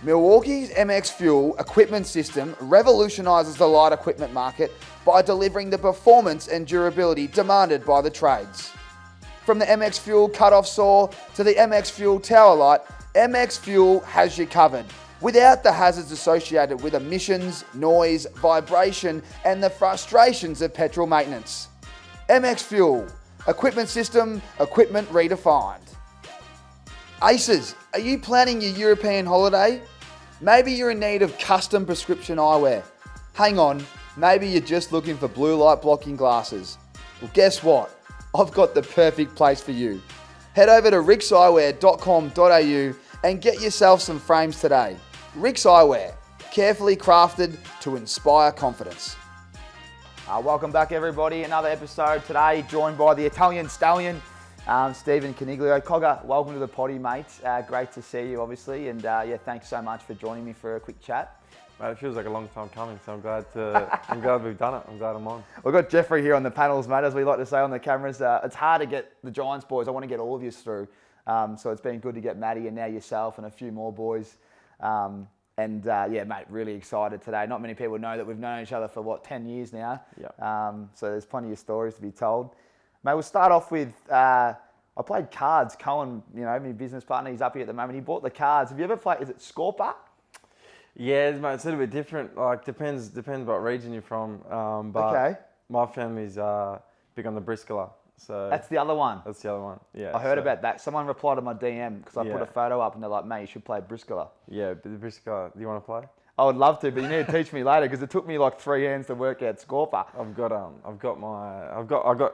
Milwaukee's MX Fuel equipment system revolutionises the light equipment market by delivering the performance and durability demanded by the trades. From the MX Fuel cut-off saw to the MX Fuel tower light, MX Fuel has you covered, without the hazards associated with emissions, noise, vibration, and the frustrations of petrol maintenance. MX Fuel, equipment system, equipment redefined. Aces, are you planning your European holiday? Maybe you're in need of custom prescription eyewear. Hang on, maybe you're just looking for blue light blocking glasses. Well, guess what? I've got the perfect place for you. Head over to rixeyewear.com.au and get yourself some frames today. RIXX Eyewear, carefully crafted to inspire confidence. Welcome back, everybody. Another episode today, joined by the Italian stallion, Stephen Coniglio. Cogger, welcome to the potty, mate. Great to see you, obviously, and thanks so much for joining me for a quick chat. Mate, it feels like a long time coming, so I'm glad we've done it. I'm glad I'm on. We've got Jeffrey here on the panels, mate, as we like to say on the cameras. It's hard to get the Giants boys. I want to get all of you through. So it's been good to get Maddie and now yourself and a few more boys. Mate, really excited today. Not many people know that we've known each other for, 10 years now? Yep. So there's plenty of stories to be told. Mate, we'll start off with, I played cards. Cohen, my business partner, he's up here at the moment. He bought the cards. Have you ever played, is it Scorpa? Yeah, mate, it's a little bit different. Like, depends what region you're from. But my family's big on the Briscola. So that's the other one. That's the other one. Yeah. I heard about that. Someone replied to my DM because I put a photo up and they're like, mate, you should play Briscola. Yeah, but the Briscola, do you want to play? I would love to, but you need to teach me later because it took me like 3 hands to work out Scorpa. I've got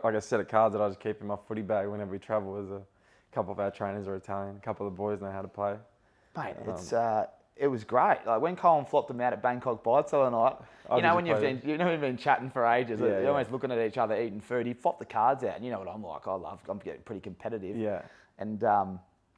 like a set of cards that I just keep in my footy bag whenever we travel. As a couple of our trainers are Italian, a couple of the boys know how to play. Mate, it was great. Like when Colin flopped them out at Bangkok Bites the other night, we've been chatting for ages. You're almost looking at each other eating food. He flopped the cards out, and you know what I'm like. I'm getting pretty competitive. Yeah. And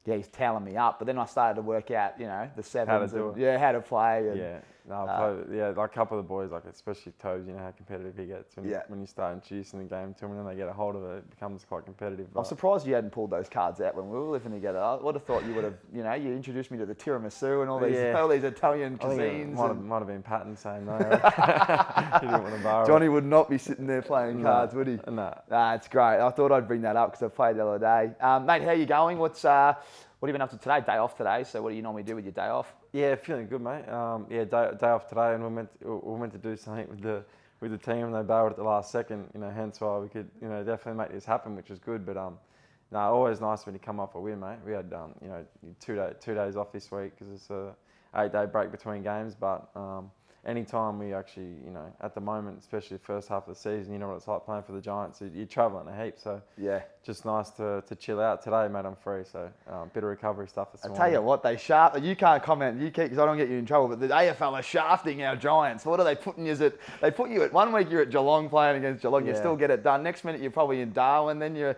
he's toweling me up. But then I started to work out, the sevens. How to play. And, like a couple of the boys, like especially Tobes, you know how competitive he gets when you start introducing the game to him, and then they get a hold of it, it becomes quite competitive. I'm surprised you hadn't pulled those cards out when we were living together. I would have thought you would have, you introduced me to the tiramisu and all these Italian cuisines. Might have been Patton saying no. He didn't want to borrow. Johnny would not be sitting there playing cards, would he? No. Nah, it's great. I thought I'd bring that up because I played the other day. Mate, how you going? What have you been up to today? Day off today. So what do you normally do with your day off? Yeah, feeling good, mate. Day off today, and we're meant to do something with the team, and they bailed at the last second. Hence why we could definitely make this happen, which was good. But always nice when you come off a win, mate. We had 2 days off this week because it's a 8-day break between games. But anytime we actually, at the moment, especially the first half of the season, you know what it's like playing for the Giants. You're travelling a heap, so just nice to chill out. Today, mate, I'm free, so bit of recovery stuff this morning. I tell you what, you can't comment, because I don't get you in trouble, but the AFL are shafting our Giants. What are they putting you at? They put you at 1 week you're at Geelong playing against Geelong, you still get it done. Next minute you're probably in Darwin, then you're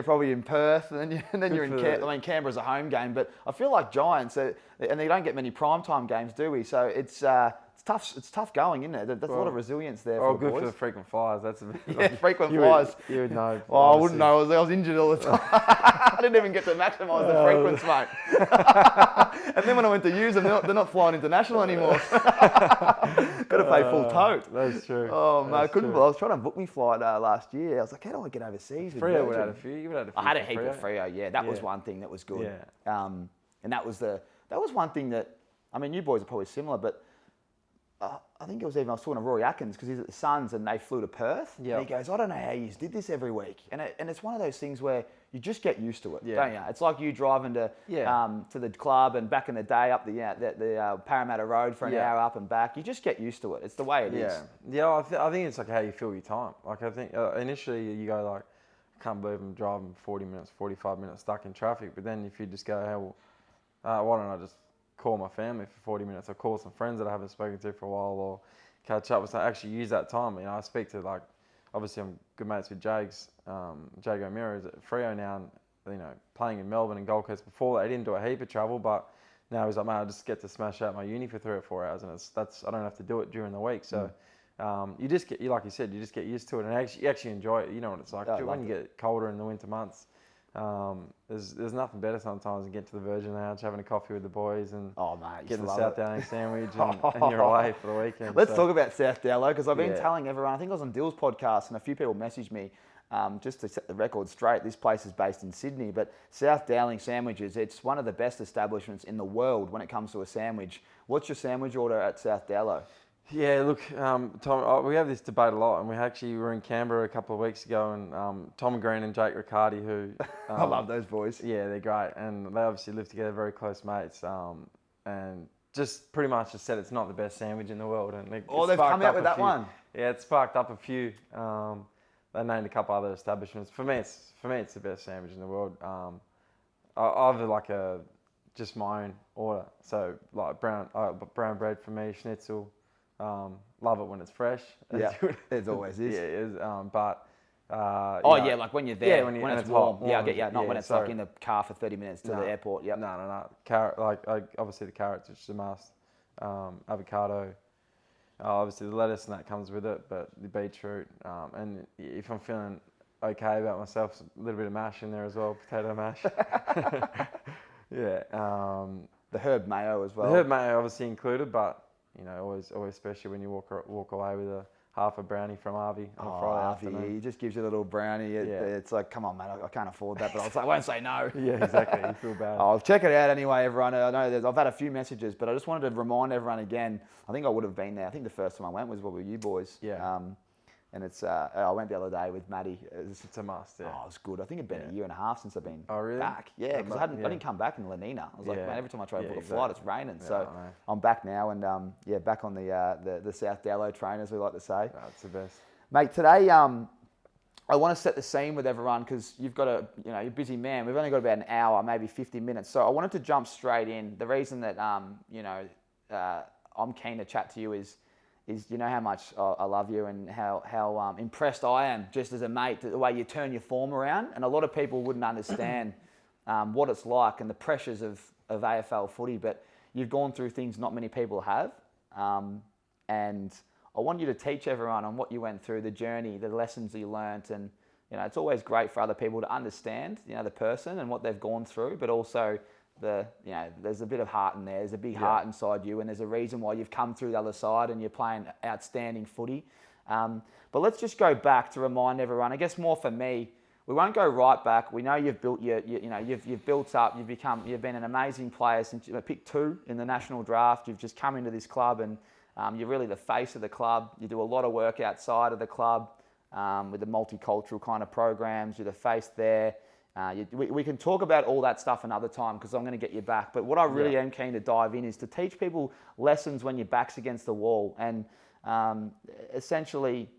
probably in Perth, and then you're in Canberra. Canberra's a home game, but I feel like Giants, and they don't get many primetime games, do we? So it's tough going, isn't it? There's a lot of resilience there for the boys. Good for the frequent flyers. That's a bit frequent flyers. You would know. Oh, I wouldn't know. I was injured all the time. I didn't even get to maximise the frequency, mate. And then when I went to use them, they're not flying international anymore. Got to pay full tote. That's true. Oh, mate, I was trying to book me flight last year. I was like, how do I get overseas? Freo would have had a few. You would have had a few. I had a heap of Freo, yeah. That was one thing that was good. Yeah. And that was one thing that, you boys are probably similar, but I think I was talking to Rory Atkins because he's at the Suns and they flew to Perth. Yeah. And he goes, I don't know how you did this every week. And it's one of those things where you just get used to it, don't you? It's like you driving to the club and back in the day up the Parramatta Road for an hour up and back. You just get used to it. It's the way it is. Yeah, I think it's like how you fill your time. Like I think initially you go like, I can't believe I'm driving 40 minutes, 45 minutes stuck in traffic. But then if you just go, why don't I just call my family for 40 minutes, or call some friends that I haven't spoken to for a while, or catch up with some, actually use that time. I speak to, like, obviously I'm good mates with Jags, Jago Miro is at Freo now, and, playing in Melbourne and Gold Coast before that, he didn't do a heap of travel, but now he's like, man, I just get to smash out my uni for 3 or 4 hours, and I don't have to do it during the week, so you just get, like you said, you just get used to it, and you actually enjoy it. You know what it's like. When you get colder in the winter months, There's nothing better sometimes than get to the Virgin Lounge, having a coffee with the boys, and Oh, mate, getting a love South it. Dowling sandwich, and you're away for the weekend. Let's talk about South Dowling, because I've been Yeah. telling everyone, I think I was on Dill's podcast, and a few people messaged me, just to set the record straight. This place is based in Sydney, but South Dowling Sandwiches, it's one of the best establishments in the world when it comes to a sandwich. What's your sandwich order at South Dowling? Yeah, look, Tom, we have this debate a lot, and we actually were in Canberra a couple of weeks ago, and Tom Green and Jake Riccardi, who I love those boys. Yeah, they're great, and they obviously live together, very close mates, and just pretty much just said it's not the best sandwich in the world. And they've come out with that one. Yeah, it sparked up a few. They named a couple other establishments. For me, it's the best sandwich in the world. I've like just my own order, so like brown bread for me, schnitzel. Love it when it's fresh. Yeah, it always is. Yeah, it is. But yeah, like when you're there, yeah, when it's warm. warm. Yeah, I get you. Not yeah, when it's like in the car for 30 minutes to the airport. Yep. No. Carrot, obviously the carrots, which is a must. Avocado. Obviously the lettuce and that comes with it, but the beetroot. And if I'm feeling okay about myself, a little bit of mash in there as well, potato mash. Yeah. The herb mayo as well. The herb mayo obviously included, but you know, always special when you walk away with half a brownie from Harvey on a Friday afternoon. He just gives you a little brownie. It's like, come on, man, I can't afford that, but I won't say no. Yeah, exactly. You feel bad. I'll check it out anyway, everyone. I know I've had a few messages, but I just wanted to remind everyone again. I think I would have been there. I think the first time I went was with you boys. Yeah. And it's I went the other day with Maddie. It's a must. Yeah. Oh, it was good. I think it'd been a year and a half since I've been really? back. Yeah, because I didn't come back in La Nina. I was like, man, every time I try to book a flight, it's raining. Yeah, so I'm back now, and back on the South Dallow train, as we like to say. That's the best. Mate, today I want to set the scene with everyone, because you've got you're a busy man. We've only got about an hour, maybe 50 minutes. So I wanted to jump straight in. The reason that I'm keen to chat to you is you know how much I love you, and how impressed I am just as a mate, the way you turn your form around. And a lot of people wouldn't understand what it's like and the pressures of AFL footy, but you've gone through things not many people have. And I want you to teach everyone on what you went through, the journey, the lessons you learnt. And it's always great for other people to understand the person and what they've gone through, but also there's a bit of heart in there. There's a big heart inside you, and there's a reason why you've come through the other side and you're playing outstanding footy. But let's just go back to remind everyone. I guess more for me, we won't go right back. We know you've built you've built up. You've been an amazing player since you picked 2 in the national draft. You've just come into this club, and you're really the face of the club. You do a lot of work outside of the club with the multicultural kind of programs. You're the face there. We can talk about all that stuff another time, because I'm going to get you back. But what I really am keen to dive in is to teach people lessons when your back's against the wall. And essentially,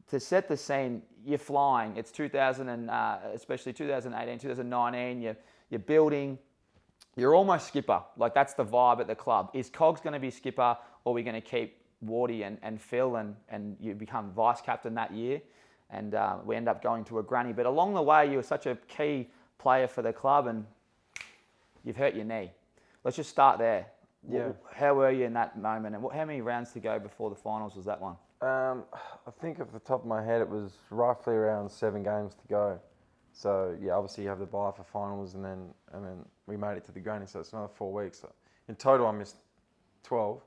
to set the scene, you're flying. It's especially 2018, 2019. You're building. You're almost skipper. Like, that's the vibe at the club. Is Cogs going to be skipper, or are we going to keep Wardy and Phil, and you become vice captain that year? And we end up going to a granny. But along the way, you were such a key player for the club, and you've hurt your knee. Let's just start there. Yeah. How were you in that moment? And how many rounds to go before the finals was that one? I think off the top of my head, it was roughly around 7 games to go. So yeah, obviously you have the bye for finals, and then we made it to the granny. So it's another 4 weeks. So in total, I missed 12.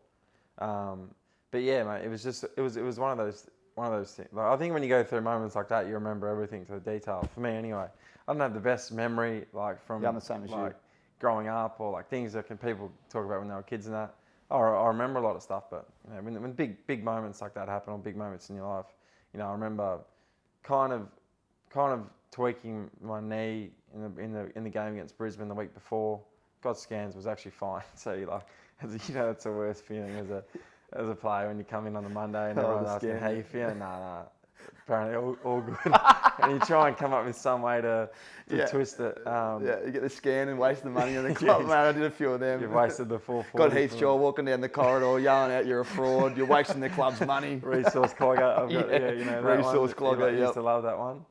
But yeah, mate, it was one of those things. Like, I think when you go through moments like that, you remember everything to the detail. For me, anyway, I don't have the best memory from I'm the same as you. Growing up, or like things that people talk about when they were kids and that. I remember a lot of stuff, but when big moments like that happen, or big moments in your life, I remember kind of tweaking my knee in the game against Brisbane the week before. Got scans, was actually fine. So that's the worst feeling as a player when you come in on the Monday and everyone's asking how you feeling. Nah. Apparently all good. And you try and come up with some way to twist it. You get the scan and waste the money on the club, man. I did a few of them. You've wasted the 440. Got Heath Shaw walking down the corridor yelling out, "You're a fraud. You're wasting the club's money." Resource clogger. Resource clogger. I used to love that one.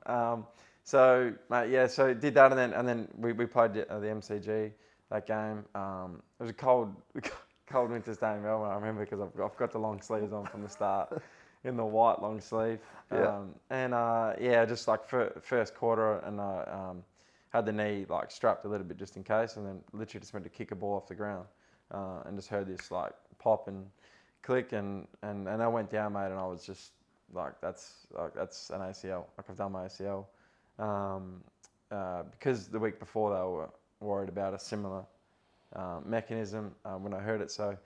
So did that, and then we played the MCG that game. It was a cold winter's day in Melbourne. I remember, because I've got the long sleeves on from the start. In the white long sleeve, just like first quarter, and had the knee like strapped a little bit just in case, and then literally just went to kick a ball off the ground, and just heard this like pop and click, and I went down, mate, and I was just like, that's an ACL. Like, I've done my ACL, because the week before they were worried about a similar mechanism when I heard it. So,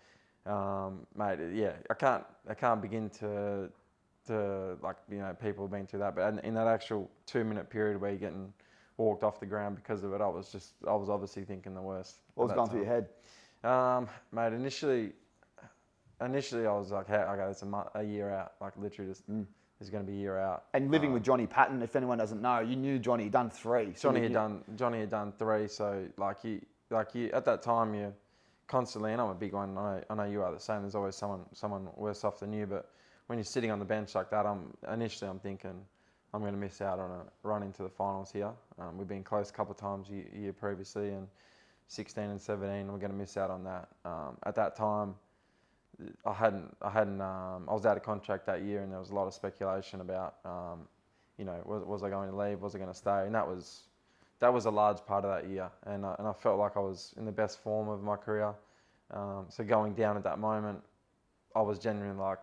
mate, yeah, I can't begin to like, you know, people have been through that, but in that actual 2-minute period where you're getting walked off the ground because of it, I was obviously thinking the worst. What was going through your head? Mate, initially I was like, hey, okay, it's a year out. Like, literally just, it's going to be a year out. And living with Johnny Patton, if anyone doesn't know, you knew Johnny had done 3. So Johnny had done 3. So like you at that time, you constantly, and I'm a big one. I know you are the same. There's always someone worse off than you. But when you're sitting on the bench like that, I'm thinking, I'm going to miss out on a run into the finals here. We've been close a couple of times year previously, and 16 and 17, we're going to miss out on that. At that time, I was out of contract that year, and there was a lot of speculation about, you know, was I going to leave? Was I going to stay? And that was a large part of that year, and I felt like I was in the best form of my career. So going down at that moment, I was genuinely like,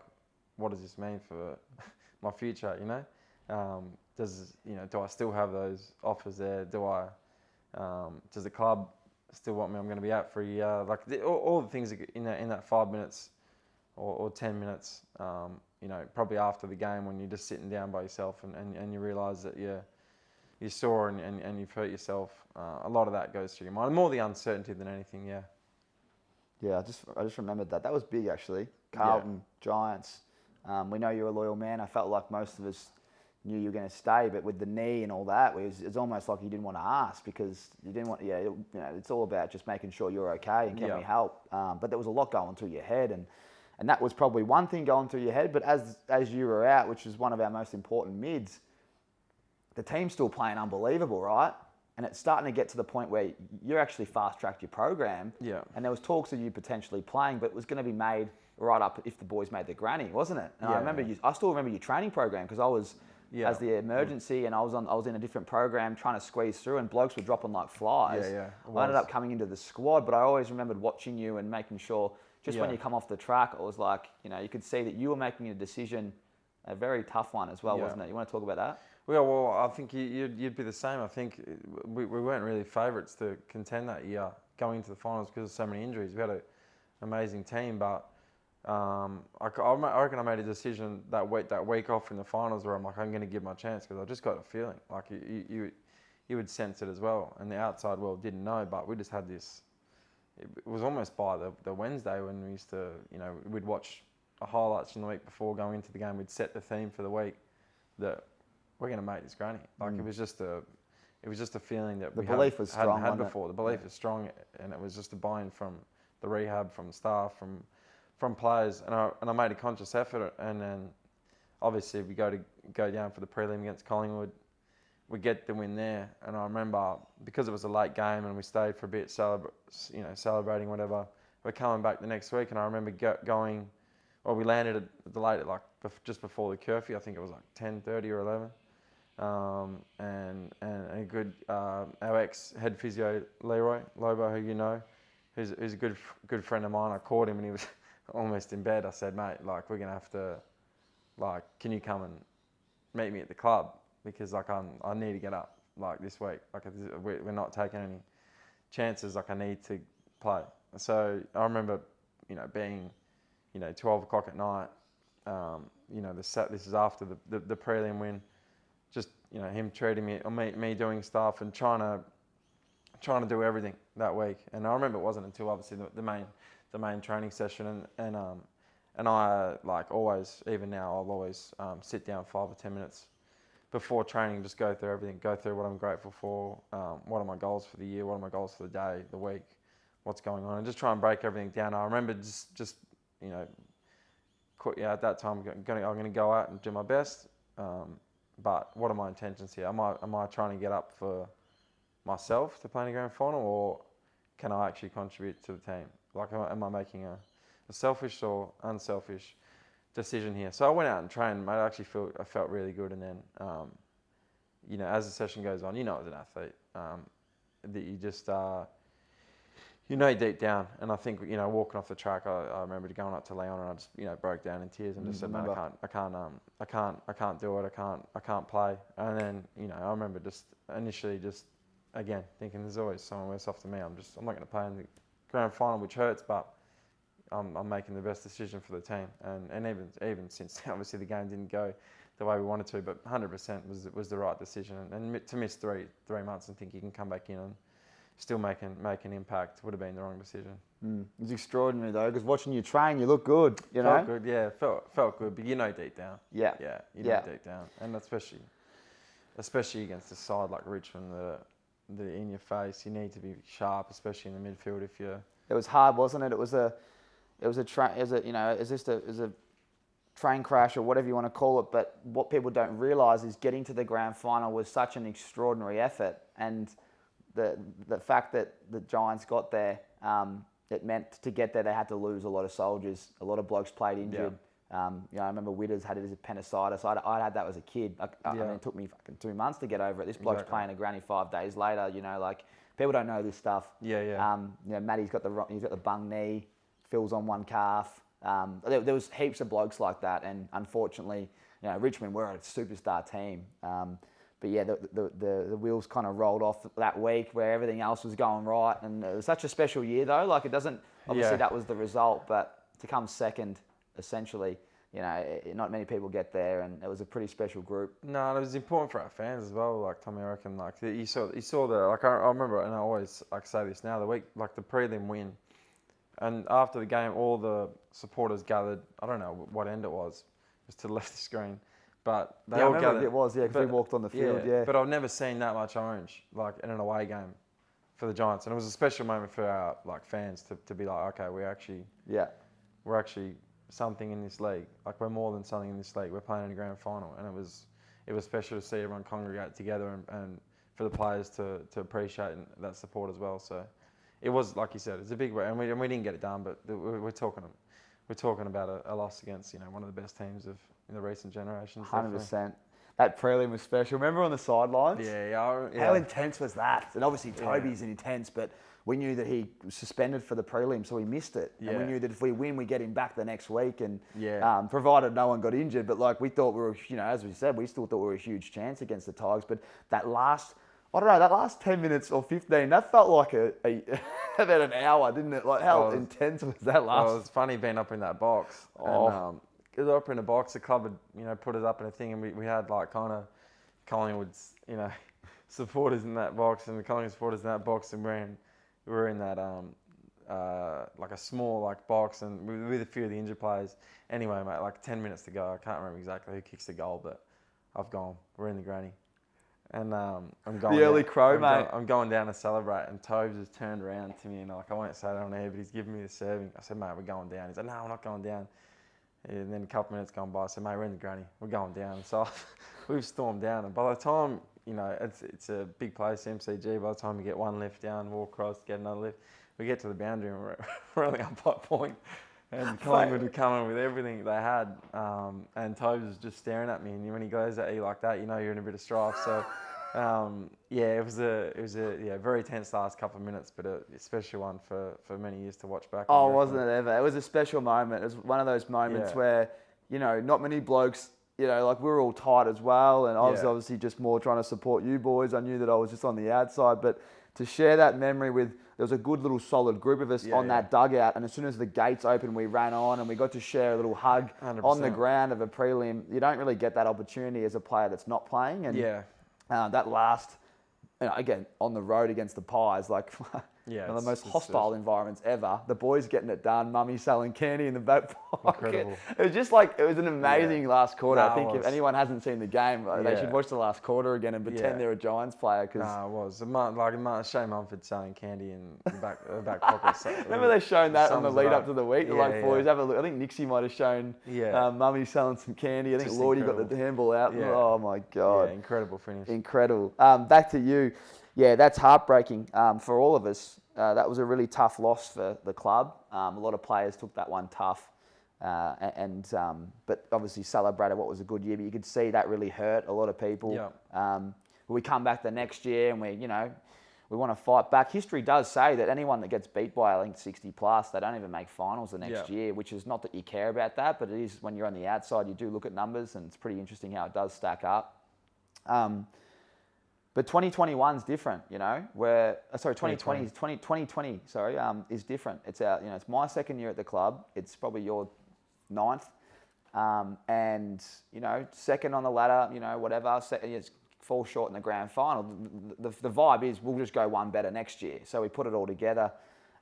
what does this mean for my future? You know, do I still have those offers there? Does the club still want me? I'm going to be out for a year. Like, all the things in that 5 minutes or 10 minutes, you know, probably after the game when you're just sitting down by yourself and you realise that you're sore and you've hurt yourself. A lot of that goes through your mind. More the uncertainty than anything, yeah. Yeah, I just remembered that. That was big, actually. Carlton, Giants. We know you're a loyal man. I felt like most of us knew you were going to stay, but with the knee and all that, it's almost like you didn't want to ask because you didn't want. Yeah, you know, it's all about just making sure you're okay and can we help. But there was a lot going through your head, and that was probably one thing going through your head. But as you were out, which was one of our most important mids, the team's still playing unbelievable, right? And it's starting to get to the point where you're actually fast-tracked your program. Yeah. And there was talks of you potentially playing, but it was going to be made right up if the boys made the granny, wasn't it? And I still remember your training program because I was as the emergency, and I was in a different program trying to squeeze through, and blokes were dropping like flies. I ended up coming into the squad, but I always remembered watching you and making sure when you come off the track, it was like, you know, you could see that you were making a decision, a very tough one as well, wasn't it? You want to talk about that? Well, I think you'd be the same. I think we weren't really favourites to contend that year going into the finals because of so many injuries. We had an amazing team, but I reckon I made a decision that week off in the finals where I'm like, I'm going to give my chance because I just got a feeling. Like you would sense it as well, and the outside world didn't know, but we just had this. It was almost by the Wednesday when we used to, you know, we'd watch highlights from the week before going into the game. We'd set the theme for the week that we're going to make this granny. Like it was just a feeling that we hadn't had before. The belief is strong, and it was just a buy-in from the rehab, from staff, from players, and I made a conscious effort. And then obviously we go down for the prelim against Collingwood. We get the win there, and I remember because it was a late game and we stayed for a bit, celebrating whatever. We're coming back the next week, and I remember going. Well, we landed at the late, like just before the curfew. I think it was like 10:30 or 11. And a good our ex head physio Leroy Lobo, who you know, who's a good friend of mine. I called him and he was almost in bed. I said, mate, like we're gonna have to, like, can you come and meet me at the club because like I need to get up like this week. Like we're not taking any chances. Like I need to play. So I remember, you know, being, you know, 12 o'clock at night. You know, this is after the prelim win. Just, you know, him treating me, or me doing stuff and trying to do everything that week. And I remember it wasn't until obviously the main training session, and I, like always, even now, I'll always sit down 5 or 10 minutes before training, just go through everything, go through what I'm grateful for, what are my goals for the year, what are my goals for the day, the week, what's going on, and just try and break everything down. I remember just you know, at that time, I'm going to go out and do my best. But what are my intentions here? Am I trying to get up for myself to play in a grand final, or can I actually contribute to the team? Like, am I making a selfish or unselfish decision here? So I went out and trained, mate. I felt really good, and then you know, as the session goes on, you know, as an athlete, that you just, you know, deep down. And I think, you know, walking off the track, I remember going up to Leon and I just, you know, broke down in tears and just said, man, I can't do it. I can't play. And then, you know, I remember just initially just, again, thinking there's always someone worse off than me. I'm not going to play in the grand final, which hurts, but I'm making the best decision for the team. And even since obviously the game didn't go the way we wanted to, but 100% was the right decision. And to miss three months and think you can come back in and still make an impact would have been the wrong decision. It was extraordinary though, because watching you train, you look good. You know, felt good, yeah, felt good, but you know deep down, you know deep down, and especially against a side like Richmond, the in your face, you need to be sharp, especially in the midfield. If you're, it was hard, wasn't it? It was a train crash or whatever you want to call it. But what people don't realise is getting to the grand final was such an extraordinary effort, and the fact that the Giants got there, it meant to get there they had to lose a lot of soldiers. A lot of blokes played injured. Yeah. You know, I remember Witters had his appendicitis. I had that as a kid. I mean, it took me fucking 2 months to get over it. This bloke's playing a granny 5 days later. You know, like people don't know this stuff. You know, Matty's got the bung knee. Phil's on one calf. There was heaps of blokes like that, and unfortunately, you know, Richmond were a superstar team. But yeah, the wheels kind of rolled off that week where everything else was going right, and it was such a special year though. Like it doesn't obviously that was the result, but to come second, essentially, you know, not many people get there, and it was a pretty special group. No, it was important for our fans as well. Like Tommy, I reckon, like you saw the like I remember, and I always like say this now, the week like the prelim win, and after the game, all the supporters gathered. I don't know what end it was to the left of the screen. But they all gathered. It was, because we walked on the field, But I've never seen that much orange, like in an away game for the Giants. And it was a special moment for our like fans to be like, okay, we're actually something in this league. Like we're more than something in this league. We're playing in a grand final. And it was special to see everyone congregate together and for the players to appreciate that support as well. So it was, like you said, it's a big way. And we didn't get it done, but we're talking about a loss against, you know, one of the best teams in the recent generations. 100%. That prelim was special. Remember on the sidelines? Yeah. How intense was that? And obviously Toby's intense, but we knew that he was suspended for the prelim, so we missed it. And we knew that if we win, we get him back the next week. And provided no one got injured, but like we thought we were, you know, as we said, we still thought we were a huge chance against the Tigers. But that last 10 minutes or 15, that felt like about an hour, didn't it? Like how intense was that last? Well, it was funny being up in that box. Because up in a box, the club had, you know, put us up in a thing, and we had like kind of Collingwood's, you know, supporters in that box, and the Collingwood supporters in that box, and we were in that like a small like box, and with a few of the injured players. Anyway, mate, like 10 minutes to go. I can't remember exactly who kicks the goal, but I've gone. We're in the granny. And I'm going the early crow, mate. I'm going down to celebrate, and Tobes has turned around to me, and like I won't say that on air, but he's giving me the serving. I said, mate, we're going down. He's like, no, we're not going down. And then a couple of minutes gone by, I said, mate, we're in the granny. We're going down. So we've stormed down, and by the time, you know, it's a big place, MCG. By the time we get one lift down, walk across, get another lift, we get to the boundary, and we're only up by a point. And Collingwood had come in with everything they had, and Tobes was just staring at me. And when he goes at you like that, you know you're in a bit of strife. So, it was a very tense last couple of minutes, but a special one for many years to watch back. Oh, wasn't it ever? It was a special moment. It was one of those moments where, you know, not many blokes, you know, like we were all tight as well, and I was obviously just more trying to support you boys. I knew that I was just on the outside, but to share that memory with, there was a good little solid group of us on that dugout, and as soon as the gates opened, we ran on and we got to share a little hug 100%. On the ground of a prelim. You don't really get that opportunity as a player that's not playing, and that last, you know, again, on the road against the Pies, like one of the most hostile environments ever. The boys getting it done, mummy selling candy in the back pocket. Incredible. It was just like, it was an amazing last quarter. I think if anyone hasn't seen the game, they should watch the last quarter again and pretend they're a Giants player. Cause it was. Like Shane Mumford selling candy in the back pocket. So remember they shown that on the lead up to the week? Like, boys, have a look. I think Nixie might have shown mummy selling some candy. I think Lloydie got the handball out. Yeah. Oh my God. Yeah, incredible finish. Incredible. Back to you. Yeah, that's heartbreaking for all of us. That was a really tough loss for the club. A lot of players took that one tough, but obviously celebrated what was a good year. But you could see that really hurt a lot of people. Yeah. we come back the next year and we want to fight back. History does say that anyone that gets beat by, I think, 60 plus, they don't even make finals the next year, which is not that you care about that, but it is when you're on the outside, you do look at numbers, and it's pretty interesting how it does stack up. But 2021 is different, 2020 is different. It's it's my second year at the club. It's probably your ninth. And, second on the ladder, whatever, fall short in the grand final. The vibe is we'll just go one better next year. So we put it all together,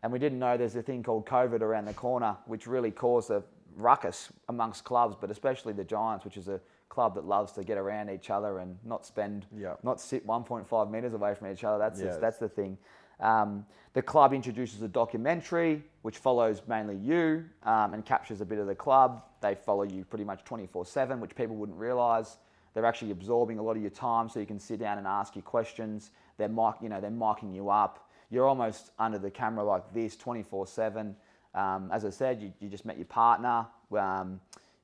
and we didn't know there's a thing called COVID around the corner, which really caused a ruckus amongst clubs, but especially the Giants, which is a club that loves to get around each other and not sit 1.5 metres away from each other. That's the thing. The club introduces a documentary which follows mainly you and captures a bit of the club. They follow you pretty much 24/7, which people wouldn't realise. They're actually absorbing a lot of your time, so you can sit down and ask your questions. They're micing you up. You're almost under the camera like this 24/7. As I said, you just met your partner.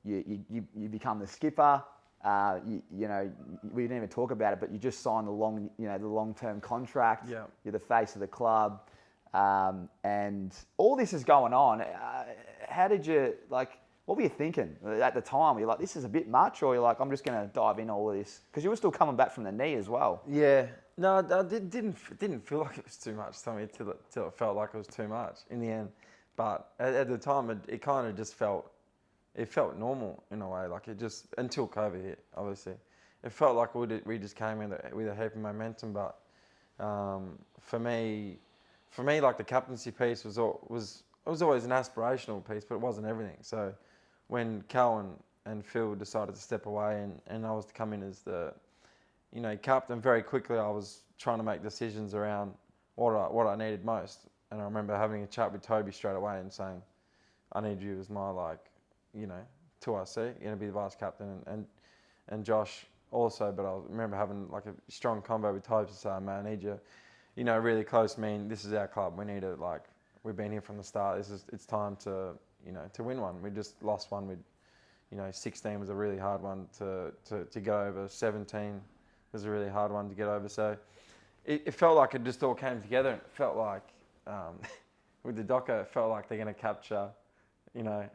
You become the skipper. We didn't even talk about it, but you just signed the long-term contract. Yeah. You're the face of the club, and all this is going on. How did you what were you thinking at the time? Were you like, this is a bit much, or you're like, I'm just going to dive in all of this? Because you were still coming back from the knee as well. Yeah. No, it didn't feel like it was too much to me till it felt like it was too much in the end. But at the time, it kind of just felt normal in a way. Like it just, until COVID hit, obviously. It felt like we just came in with a heap of momentum. But for me, like the captaincy piece was always an aspirational piece, but it wasn't everything. So when Cal and Phil decided to step away and I was to come in as the captain, very quickly I was trying to make decisions around what I needed most. And I remember having a chat with Toby straight away and saying, I need you as my 2RC, you're going to be the vice captain, and Josh also. But I remember having like a strong combo with Toby to say, man, I need you, really close to me. This is our club. We need to we've been here from the start. It's time to win one. We just lost one with, 16 was a really hard one to get over. 17 was a really hard one to get over. So it felt like it just all came together. And it felt like, with the doco, it felt like they're going to capture,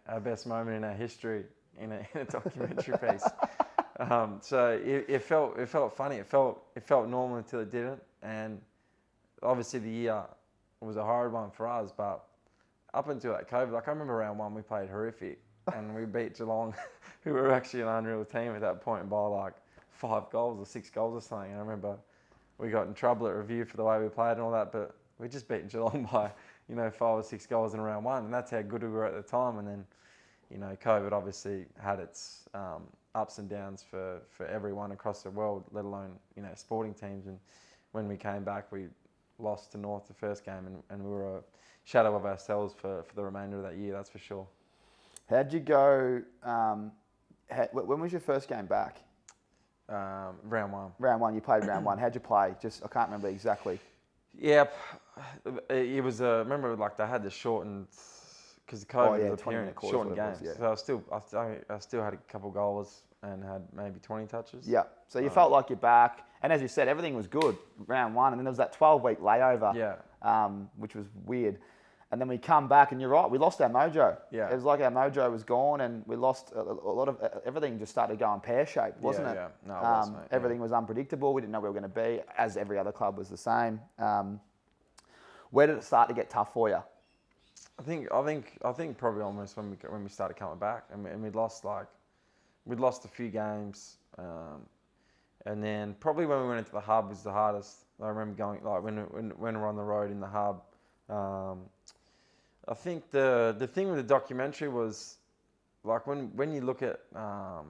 our best moment in our history in a documentary piece. So it felt funny. It felt normal until it didn't. And obviously the year was a hard one for us, but up until that COVID, I remember round one we played horrific and we beat Geelong, who were actually an unreal team at that point by 5 goals or 6 goals or something. And I remember we got in trouble at review for the way we played and all that, but we just beat Geelong by 5 or 6 goals in round one, and that's how good we were at the time. And then COVID obviously had its ups and downs for everyone across the world, let alone sporting teams. And when we came back, we lost to North the first game, and we were a shadow of ourselves for the remainder of that year, that's for sure. How'd you go? When was your first game back? Round one. Round one, you played round one. How'd you play? I can't remember exactly. Yeah, it was. Remember, they had the shortened, because the COVID was appearing, shortened games. Yeah. So I still had a couple goals and had maybe 20 touches. Yeah. So you felt like you're back, and as you said, everything was good round one, and then there was that 12-week layover. Yeah. Which was weird. And then we come back, and you're right, we lost our mojo. Yeah. It was like our mojo was gone, and we lost a lot of everything. Just started going pear-shaped, wasn't it? Yeah. No, it was, mate. Everything was unpredictable. We didn't know where we were going to be, as every other club was the same. Where did it start to get tough for you? I think probably almost when we started coming back, and we'd lost a few games, and then probably when we went into the hub was the hardest. I remember going when we're on the road in the hub. I think the thing with the documentary was when you look at the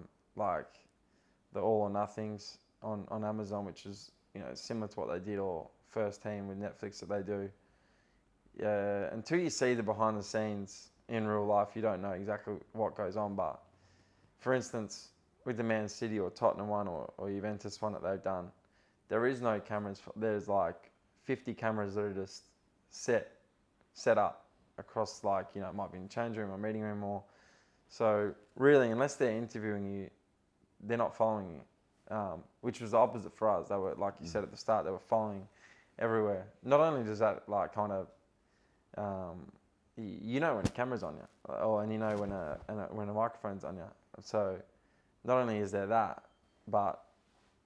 All or Nothings on Amazon, which is similar to what they did, or First Team with Netflix that they do. Until you see the behind the scenes in real life, you don't know exactly what goes on. But for instance, with the Man City or Tottenham one or Juventus one that they've done, there is no cameras. There's 50 cameras that are just set up across it might be in the change room or meeting room, or so really unless they're interviewing you, they're not following you. which was the opposite for us. They were, like you said at the start, they were following everywhere. Not only does that like kind of, you know when a camera's on you, and you know when a microphone's on you. So not only is there that, but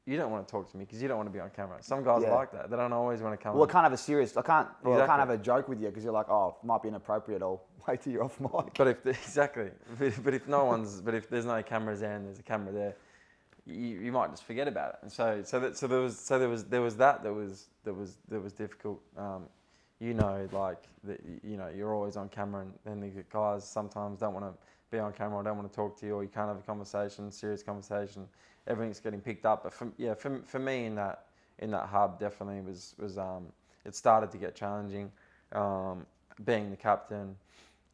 you don't want to talk to me because you don't want to be on camera. Some guys are like that. They don't always want to come. Well, I can't have a serious. I can't have a joke with you because you're like, oh, it might be inappropriate. I'll wait till you're off mic. But if there's no cameras there and there's a camera there, you might just forget about it. And there was that was difficult. You're always on camera, and the guys sometimes don't want to be on camera or don't want to talk to you, or you can't have a conversation, serious conversation. Everything's getting picked up. But for me in that hub definitely was it started to get challenging. Being the captain,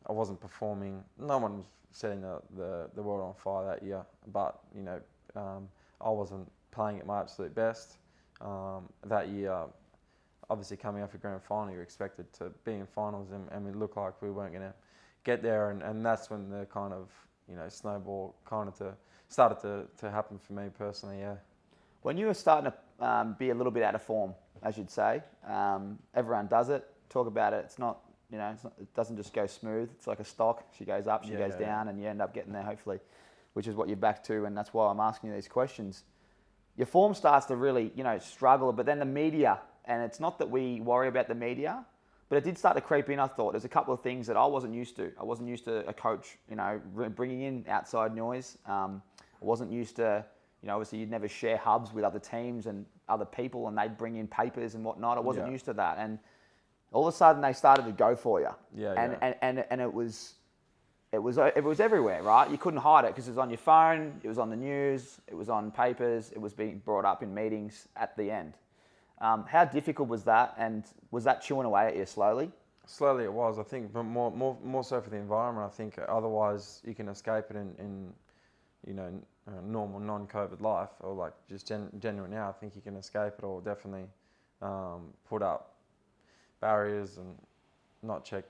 I wasn't performing. No one was setting the world on fire that year, but I wasn't playing at my absolute best. That year, obviously coming off a grand final, you're expected to be in finals, and we looked like we weren't going to get there, and that's when the kind of snowball kind of started to happen for me personally. Yeah. When you were starting to be a little bit out of form, as you'd say, everyone does it. Talk about it. It's not, it doesn't just go smooth. It's like a stock. She goes up, she goes down, and you end up getting there hopefully, which is what you're back to, and that's why I'm asking you these questions. Your form starts to really, struggle, but then the media, and it's not that we worry about the media, but it did start to creep in, I thought. There's a couple of things that I wasn't used to. I wasn't used to a coach, bringing in outside noise. I wasn't used to, obviously you'd never share hubs with other teams and other people, and they'd bring in papers and whatnot. I wasn't used to that. And all of a sudden they started to go for you. And it was everywhere, right? You couldn't hide it because it was on your phone, it was on the news, it was on papers, it was being brought up in meetings at the end. How difficult was that, and was that chewing away at you slowly? Slowly it was, I think, but more so for the environment. I think otherwise you can escape it in normal non-COVID life, or like just genuine now. I think you can escape it, or definitely put up barriers and not check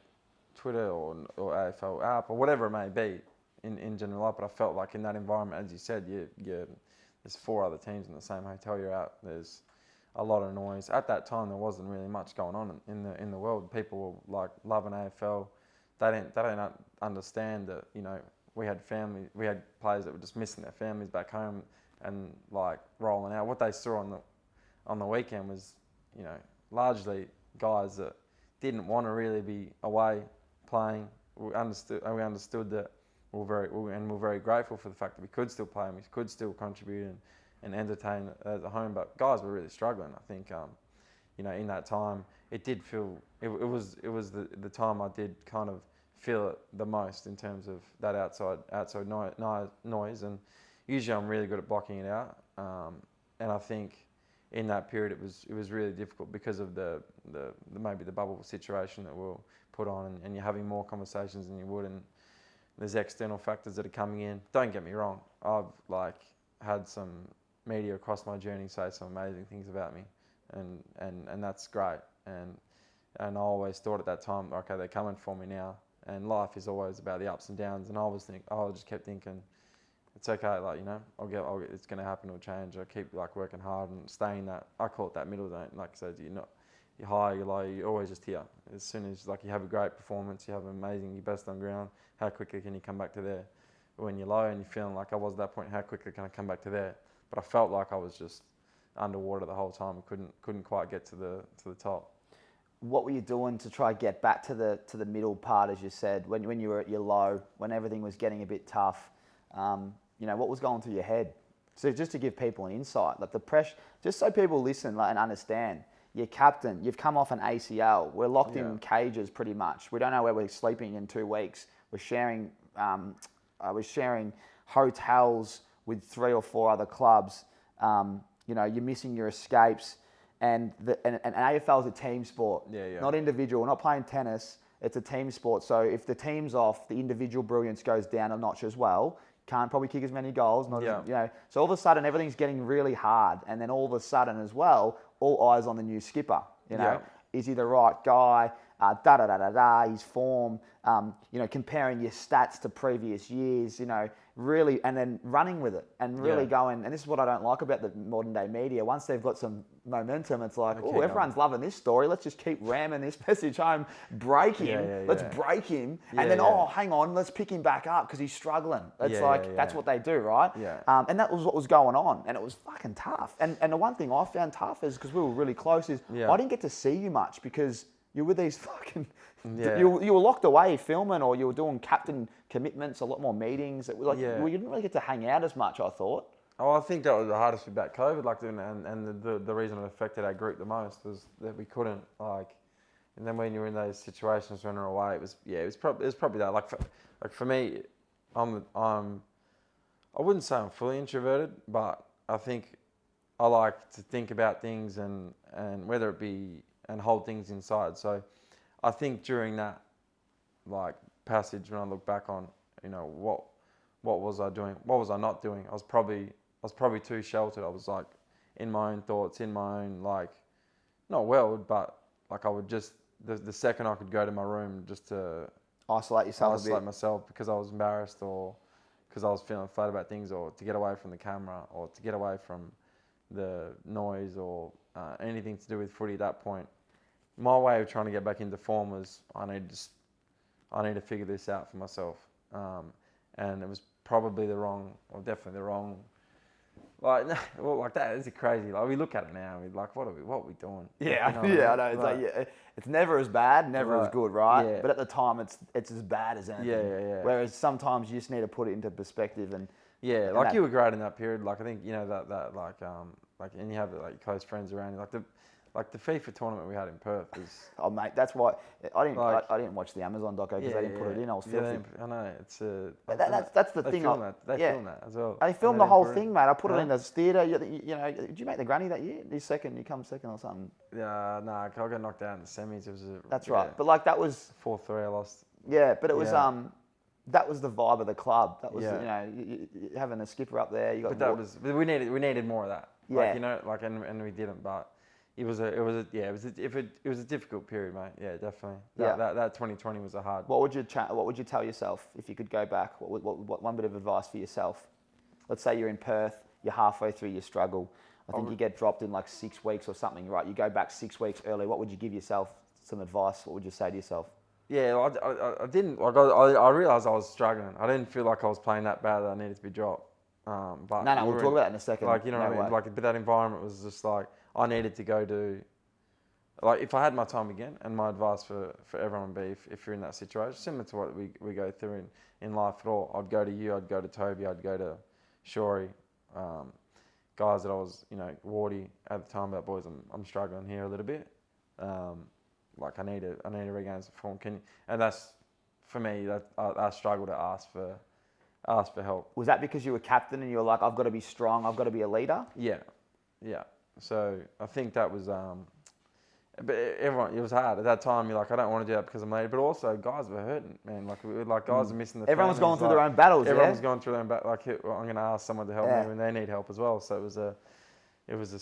Twitter or AFL app or whatever it may be in general life. But I felt like in that environment, as you said, there's 4 other teams in the same hotel you're at. There's a lot of noise. At that time, there wasn't really much going on in the world. People were like loving AFL. They don't understand that we had players that were just missing their families back home and like rolling out. What they saw on the weekend was largely guys that didn't want to really be away playing. We understood that. We're very grateful for the fact that we could still play and we could still contribute and entertain at home. But guys were really struggling. I think in that time it did feel it was the time I did kind of feel it the most in terms of that outside noise. And usually I'm really good at blocking it out. And I think in that period it was really difficult because of the maybe the bubble situation that we'll put on, and you're having more conversations than you would, and there's external factors that are coming in. Don't get me wrong, I've had some media across my journey say some amazing things about me, and that's great. And I always thought at that time, okay, they're coming for me now. And life is always about the ups and downs. And I just kept thinking, it's okay, it's going to happen, it'll change. I keep working hard and staying that, I call it that middle zone. Like I said, you're high, you're low, you're always just here. As soon as you have a great performance, you have your best on ground, how quickly can you come back to there? When you're low and you're feeling like I was at that point, how quickly can I come back to there? But I felt like I was just underwater the whole time. I couldn't quite get to the top. What were you doing to try to get back to the middle part, as you said, when you were at your low, when everything was getting a bit tough? What was going through your head? So just to give people an insight, like the pressure, just so people listen and understand. You're captain. You've come off an ACL. We're locked in cages pretty much. We don't know where we're sleeping in 2 weeks. We're sharing hotels with 3 or 4 other clubs. You're missing your escapes. And AFL is a team sport, not individual. We're not playing tennis. It's a team sport. So if the team's off, the individual brilliance goes down a notch as well. Can't probably kick as many goals. So all of a sudden, everything's getting really hard. And then all of a sudden as well, all eyes on the new skipper. Is he the right guy? his form, comparing your stats to previous years, really, and then running with it and really going, and this is what I don't like about the modern day media. Once they've got some momentum, it's like, oh, everyone's loving this story. Let's just keep ramming this message home. Break him. Let's break him. And then, oh, hang on, let's pick him back up because he's struggling. It's that's what they do, right? Yeah. And that was what was going on. And it was fucking tough. And the one thing I found tough is, because we were really close, is I didn't get to see you much because you're with these fucking... You were locked away filming, or you were doing captain commitments, a lot more meetings. It was like, you didn't really get to hang out as much, I thought. Oh, I think that was the hardest thing about COVID, and the reason it affected our group the most was that we couldn't, and then when you're in those situations when we're away, it was probably that. Like for me, I wouldn't say I'm fully introverted, but I think I like to think about things and whether it be and hold things inside. So I think during that passage, when I look back on, what was I doing? What was I not doing? I was probably too sheltered. I was in my own thoughts, in my own not world, but I would just the second I could go to my room just to isolate myself because I was embarrassed, or because I was feeling flat about things, or to get away from the camera, or to get away from the noise, or anything to do with footy at that point. My way of trying to get back into form was I need to figure this out for myself, and it was probably definitely the wrong. That is crazy. We look at it now. We're what are we doing? Yeah, I know. It's never as bad, never as good, right? Yeah. But at the time, it's as bad as anything. Yeah. Whereas sometimes you just need to put it into perspective and. Yeah, and you were great in that period. I think and you have close friends around you. The FIFA tournament we had in Perth was... Oh, mate, that's why... I didn't watch the Amazon doco because they didn't put it in. I was filthy. I know, it's... That's the thing. They filmed that as well. They filmed the whole thing, mate. I put it in the theatre. Did you make the granny that year? You come second or something? Yeah, no, I got knocked out in the semis. That's right. But that was... 4-3 I lost. Yeah, but it was... That was the vibe of the club. That was, having a skipper up there. You got. We needed more of that. Yeah. And we didn't. But it was a difficult period, mate. Yeah, definitely. That 2020 was a hard. What would you tell yourself if you could go back? What one bit of advice for yourself? Let's say you're in Perth. You're halfway through your struggle. I think you get dropped in 6 weeks or something, right? You go back 6 weeks early. What would you give yourself? Some advice. What would you say to yourself? Yeah, I didn't. I realised I was struggling. I didn't feel like I was playing that bad that I needed to be dropped. But no, we'll talk about that in a second. What I mean? But that environment was just I needed to go do. If I had my time again, and my advice for everyone would be, if you're in that situation, similar to what we go through in life at all, I'd go to you, I'd go to Toby, I'd go to Shorey, guys that I was, Wardy at the time. But boys, I'm struggling here a little bit. I need to regain some form. And that's for me. That I struggle to ask for help. Was that because you were captain and you were I've got to be strong, I've got to be a leader? Yeah. So I think that was. But everyone, it was hard at that time. You're I don't want to do that because I'm late. But also, guys were hurting, man. Guys are missing the. Everyone's going through their own battles. Everyone's going through their own battle. I'm going to ask someone to help me when they need help as well. So it was a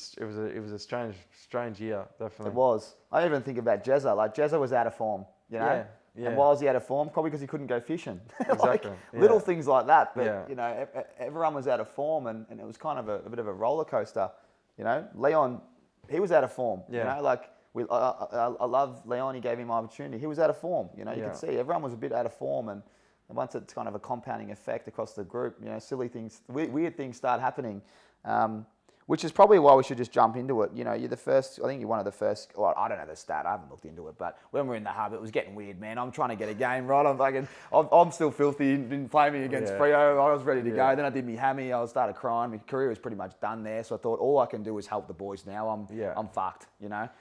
strange year, definitely. It was. I even think about Jezza. Jezza was out of form, Yeah. And why was he out of form? Probably because he couldn't go fishing. Exactly. Little things like that. But everyone was out of form, and it was kind of a bit of a roller coaster. Leon, he was out of form. I love Leon. He gave him opportunity. He was out of form. You could see everyone was a bit out of form, and once it's kind of a compounding effect across the group, silly things, weird things start happening. Which is probably why we should just jump into it. You're the first, I think you're one of the first, well, I don't know the stat, I haven't looked into it, but when we're in the hub, it was getting weird, man. I'm trying to get a game right. I'm still filthy, didn't play me against Freo. I was ready to go. Then I did me hammy, I started crying. My career was pretty much done there. So I thought all I can do is help the boys now. I'm fucked,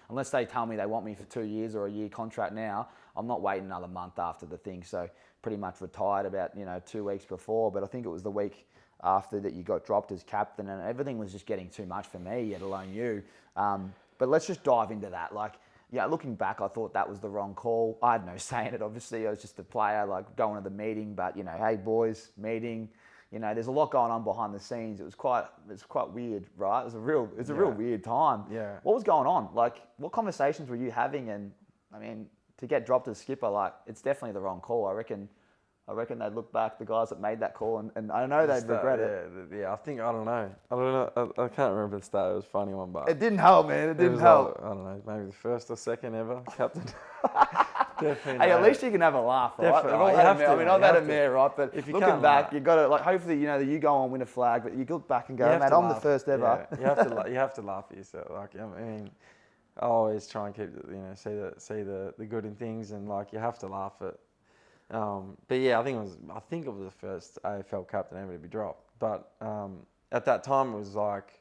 Unless they tell me they want me for 2 years or a year contract now, I'm not waiting another month after the thing. So pretty much retired about, 2 weeks before, but I think it was the week after that you got dropped as captain, and everything was just getting too much for me, let alone you. But let's just dive into that. Looking back, I thought that was the wrong call. I had no say in it, obviously. I was just a player, going to the meeting. But, hey, boys, meeting. There's a lot going on behind the scenes. It was quite weird, right? It was a real weird time. Yeah. What was going on? What conversations were you having? And, to get dropped as skipper, like it's definitely the wrong call. I reckon they'd look back, the guys that made that call, and I know they'd regret it. Yeah, I don't know. I can't remember the stat. It was a funny one, but It didn't help, man. It didn't was help. Like, I don't know, maybe the first or second ever captain. Definitely. Hey, at least you can have a laugh, right? Definitely. I've had him there, right? But if you looking back, you got to like. Hopefully, you know that you go on and win a flag, but you look back and go, "Man, I'm the first ever." Yeah, you have to laugh at yourself. Like, I mean, I always try and keep, see the good in things, and like you have to laugh at. But yeah, I think it was the first AFL captain ever to be dropped. But at that time, it was like,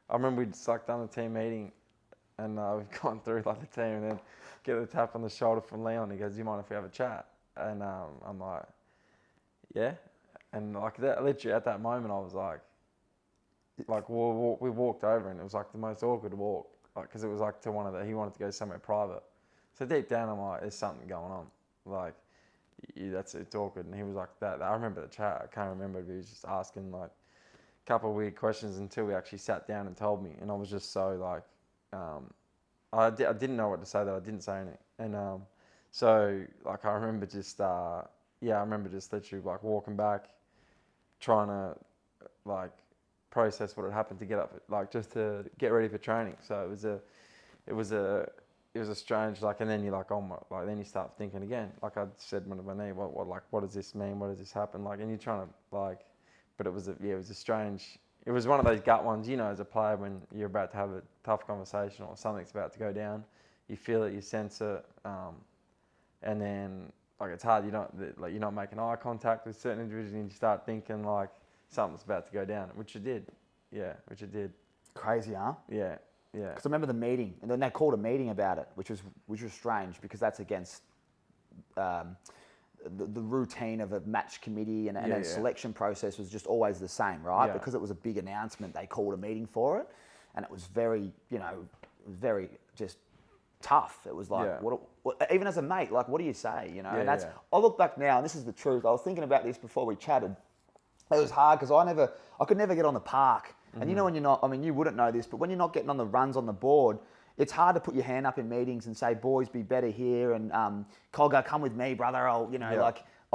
I remember we'd done the team meeting, and we've gone through like the team, and then get the tap on the shoulder from Leon. He goes, "Do you mind if we have a chat?" And I'm like, "Yeah." And like that, literally at that moment, I was like we walked over, and it was like the most awkward walk, like because it was like to he wanted to go somewhere private. So deep down, I'm like, "There's something going on." Like, it's awkward. And he was like that. I remember the chat. I can't remember, but he was just asking like a couple of weird questions until we actually sat down and told me. And I was just so like, I didn't know what to say, that I didn't say anything. And so like I remember just I remember just literally like walking back, trying to like process what had happened to get up, like just to get ready for training. So it was a strange, like, and then you're like, oh my, like then you start thinking again. Like I said to my knee, what does this mean? What does this happen? Like, and you're trying to like, but it was a strange. It was one of those gut ones, as a player when you're about to have a tough conversation or something's about to go down, you feel it, you sense it, and then like it's hard. You're not making eye contact with certain individuals, and you start thinking like something's about to go down, which it did. Yeah, which it did. Crazy, huh? Yeah. Yeah. Because I remember the meeting, and then they called a meeting about it, which was strange because that's against the routine of a match committee and a selection process was just always the same, right? Yeah. Because it was a big announcement, they called a meeting for it, and it was very, very just tough. It was like, what, even as a mate, like, what do you say, And that's, I look back now, and this is the truth. I was thinking about this before we chatted. It was hard because I could never get on the park. And when you're not, I mean, you wouldn't know this, but when you're not getting on the runs on the board, it's hard to put your hand up in meetings and say, boys, be better here. And Cogger, come with me, brother. I'll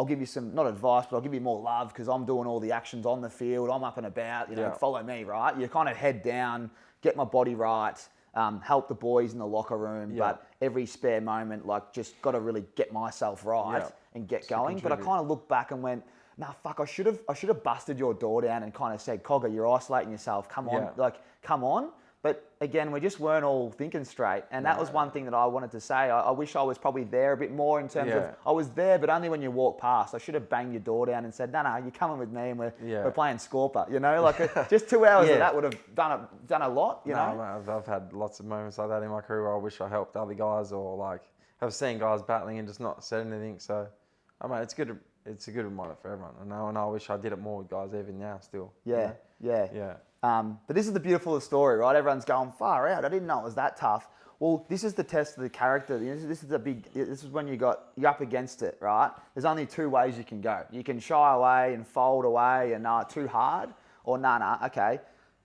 give you some, not advice, but I'll give you more love because I'm doing all the actions on the field. I'm up and about, follow me, right? You kind of head down, get my body right, help the boys in the locker room. But every spare moment, like, just got to really get myself right and get going. But I kind of looked back and went, nah, fuck, I should have busted your door down and kind of said, Cogger, you're isolating yourself. Come on, come on. But again, we just weren't all thinking straight. And that was one thing that I wanted to say. I wish I was probably there a bit more in terms of, I was there, but only when you walk past. I should have banged your door down and said, no, you're coming with me and we're playing Scorper. Like just 2 hours of that would have done a lot, you know? I've had lots of moments like that in my career where I wish I helped other guys or like have seen guys battling and just not said anything. So, I mean, it's a good reminder for everyone. And I wish I did it more with guys even now still. Yeah. But this is the beautiful story, right? Everyone's going, far out. I didn't know it was that tough. Well, this is the test of the character. This is when you're up against it, right? There's only 2 ways you can go. You can shy away and fold away and too hard, or okay.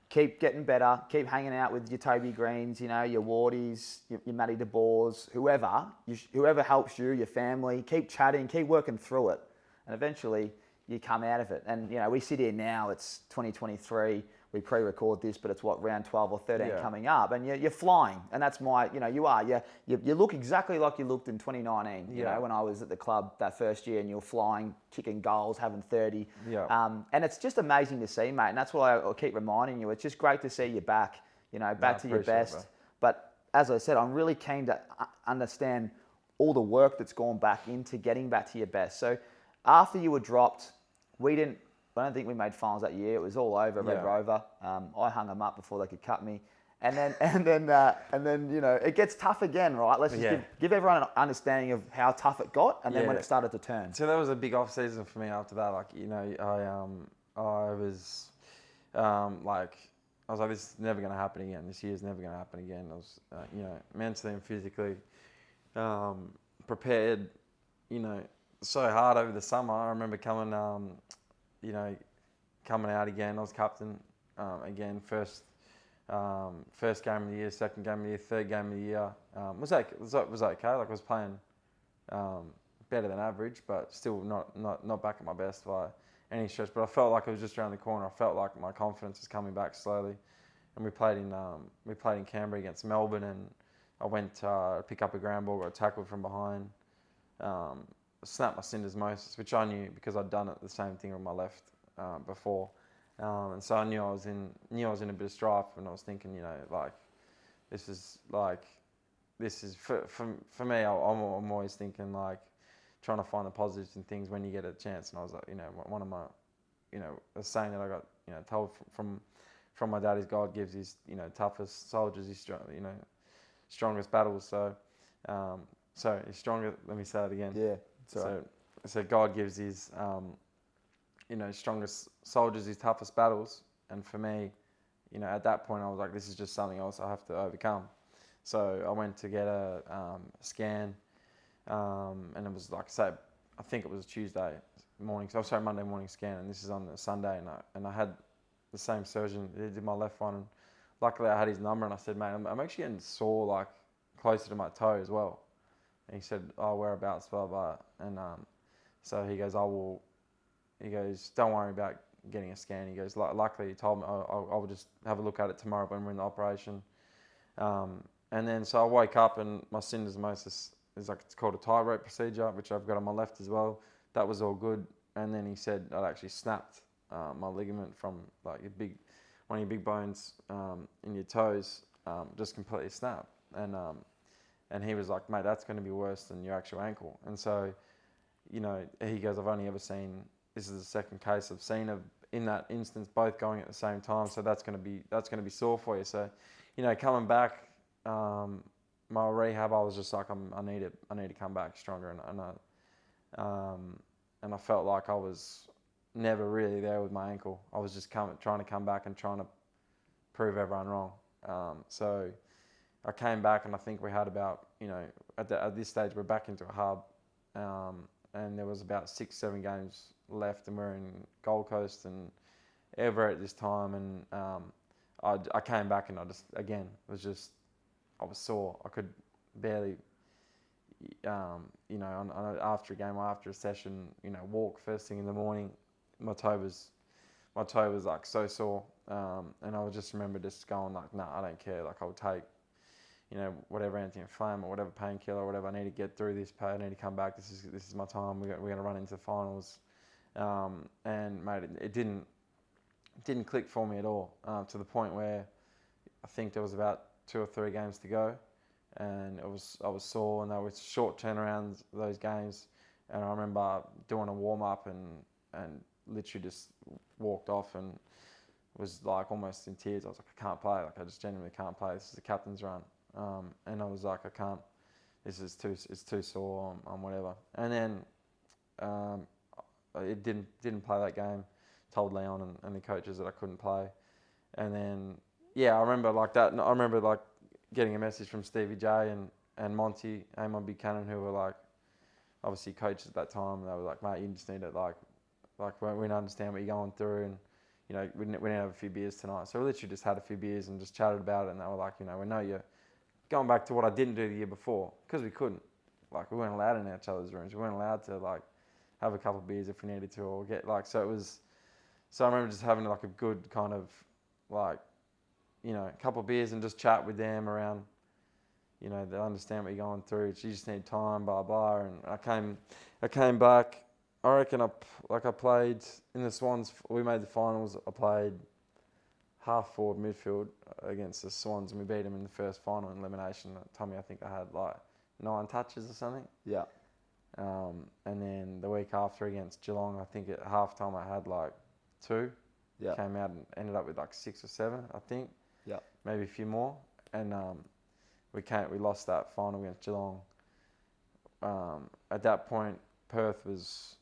Keep getting better. Keep hanging out with your Toby Greens, your Wardies, your Matty DeBoers, whoever helps you, your family. Keep chatting, keep working through it. And eventually you come out of it. And, we sit here now, it's 2023. We pre-record this, but it's round 12 or 13 coming up. And you're flying. And that's you are. You look exactly like you looked in 2019, when I was at the club that first year and you're flying, kicking goals, having 30. And it's just amazing to see, mate. And that's why I keep reminding you. It's just great to see you back, back to your best. But as I said, I'm really keen to understand all the work that's gone back into getting back to your best. So, after you were dropped, I don't think we made finals that year. It was all over, Red Rover. I hung them up before they could cut me. And then it gets tough again, right? Let's just give everyone an understanding of how tough it got and then when it started to turn. So that was a big off season for me after that. Like, I was like, this is never going to happen again. This year's never going to happen again. I was, mentally and physically prepared, so hard over the summer. I remember coming out again. I was captain again, first game of the year, second game of the year, third game of the year. Was okay. Like I was playing better than average, but still not back at my best by any stretch. But I felt like it was just around the corner. I felt like my confidence was coming back slowly. And we played in Canberra against Melbourne, and I went to pick up a ground ball, got tackled from behind, snapped my syndesmosis, which I knew because I'd done it the same thing on my left before, and so I knew I was in a bit of strife, and I was thinking, like this is for me. I'm always thinking like trying to find the positives in things when you get a chance, and I was like, one of my, a saying that I got, told from my dad is God gives his, toughest soldiers his strongest battles. So, his stronger. Let me say it again. Yeah. So God gives his, strongest soldiers his toughest battles. And for me, at that point, I was like, this is just something else I have to overcome. So I went to get a scan, and it was like, I think it was Tuesday morning. So sorry, Monday morning scan, and this is on the Sunday, and I had the same surgeon. He did my left one, and luckily I had his number, and I said, mate, I'm actually getting sore like closer to my toe as well. And he said, oh, whereabouts, blah, blah. And so he goes, don't worry about getting a scan. He goes, luckily he told me I'll just have a look at it tomorrow when we're in the operation. And then so I woke up, and my syndesmosis is it's called a tightrope procedure, which I've got on my left as well. That was all good. And then he said I'd actually snapped my ligament from like one of your big bones in your toes, just completely snapped. And he was like, mate, that's going to be worse than your actual ankle. And so, he goes, I've only ever seen, this is the second case I've seen of in that instance, both going at the same time. So that's going to be sore for you. So, coming back, my rehab, I was just like, I need to come back stronger. And I felt like I was never really there with my ankle. I was just trying to come back and trying to prove everyone wrong. So I came back, and I think we had about, at this stage we're back into a hub, and there was about 6-7 games left, and we're in Gold Coast and Everett at this time, and I came back, and I was sore. I could barely, after a game or after a session, walk first thing in the morning. My toe was like so sore, and I would just remember just going like, nah, I don't care. Like I'll take, whatever anti-inflammatory or whatever painkiller or whatever. I need to get through this pain. I need to come back. This is my time. We're going to run into the finals, and mate, it didn't click for me at all. To the point where I think there was about 2 or 3 games to go, and I was sore, and they were short turnarounds, those games. And I remember doing a warm up and literally just walked off and was like almost in tears. I was like, I can't play. Like I just genuinely can't play. This is the captain's run. And I was like, I can't. It's too sore on whatever. And then it didn't play that game. Told Leon and the coaches that I couldn't play. And then I remember like that. I remember like getting a message from Stevie J and Monty, Amon Buchanan, who were like obviously coaches at that time. They were like, mate, you just need to like we understand what you're going through, and we need to have a few beers tonight. So we literally just had a few beers and just chatted about it. And they were like, we know you're going back to what I didn't do the year before, because we couldn't. Like we weren't allowed in each other's rooms. We weren't allowed to like have a couple of beers if we needed to, or get like, so it was. So I remember just having like a good kind of like, a couple of beers and just chat with them around, they understand what you're going through. You just need time, blah blah. And I came back. I reckon I played in the Swans. We made the finals. I played half forward midfield against the Swans, and we beat them in the first final in elimination. Tommy, I think I had like 9 touches or something. Yeah. And then the week after against Geelong, I think at halftime I had like 2. Yeah. Came out and ended up with like 6 or 7, I think. Yeah. Maybe a few more. And we lost that final against Geelong. At that point, Perth was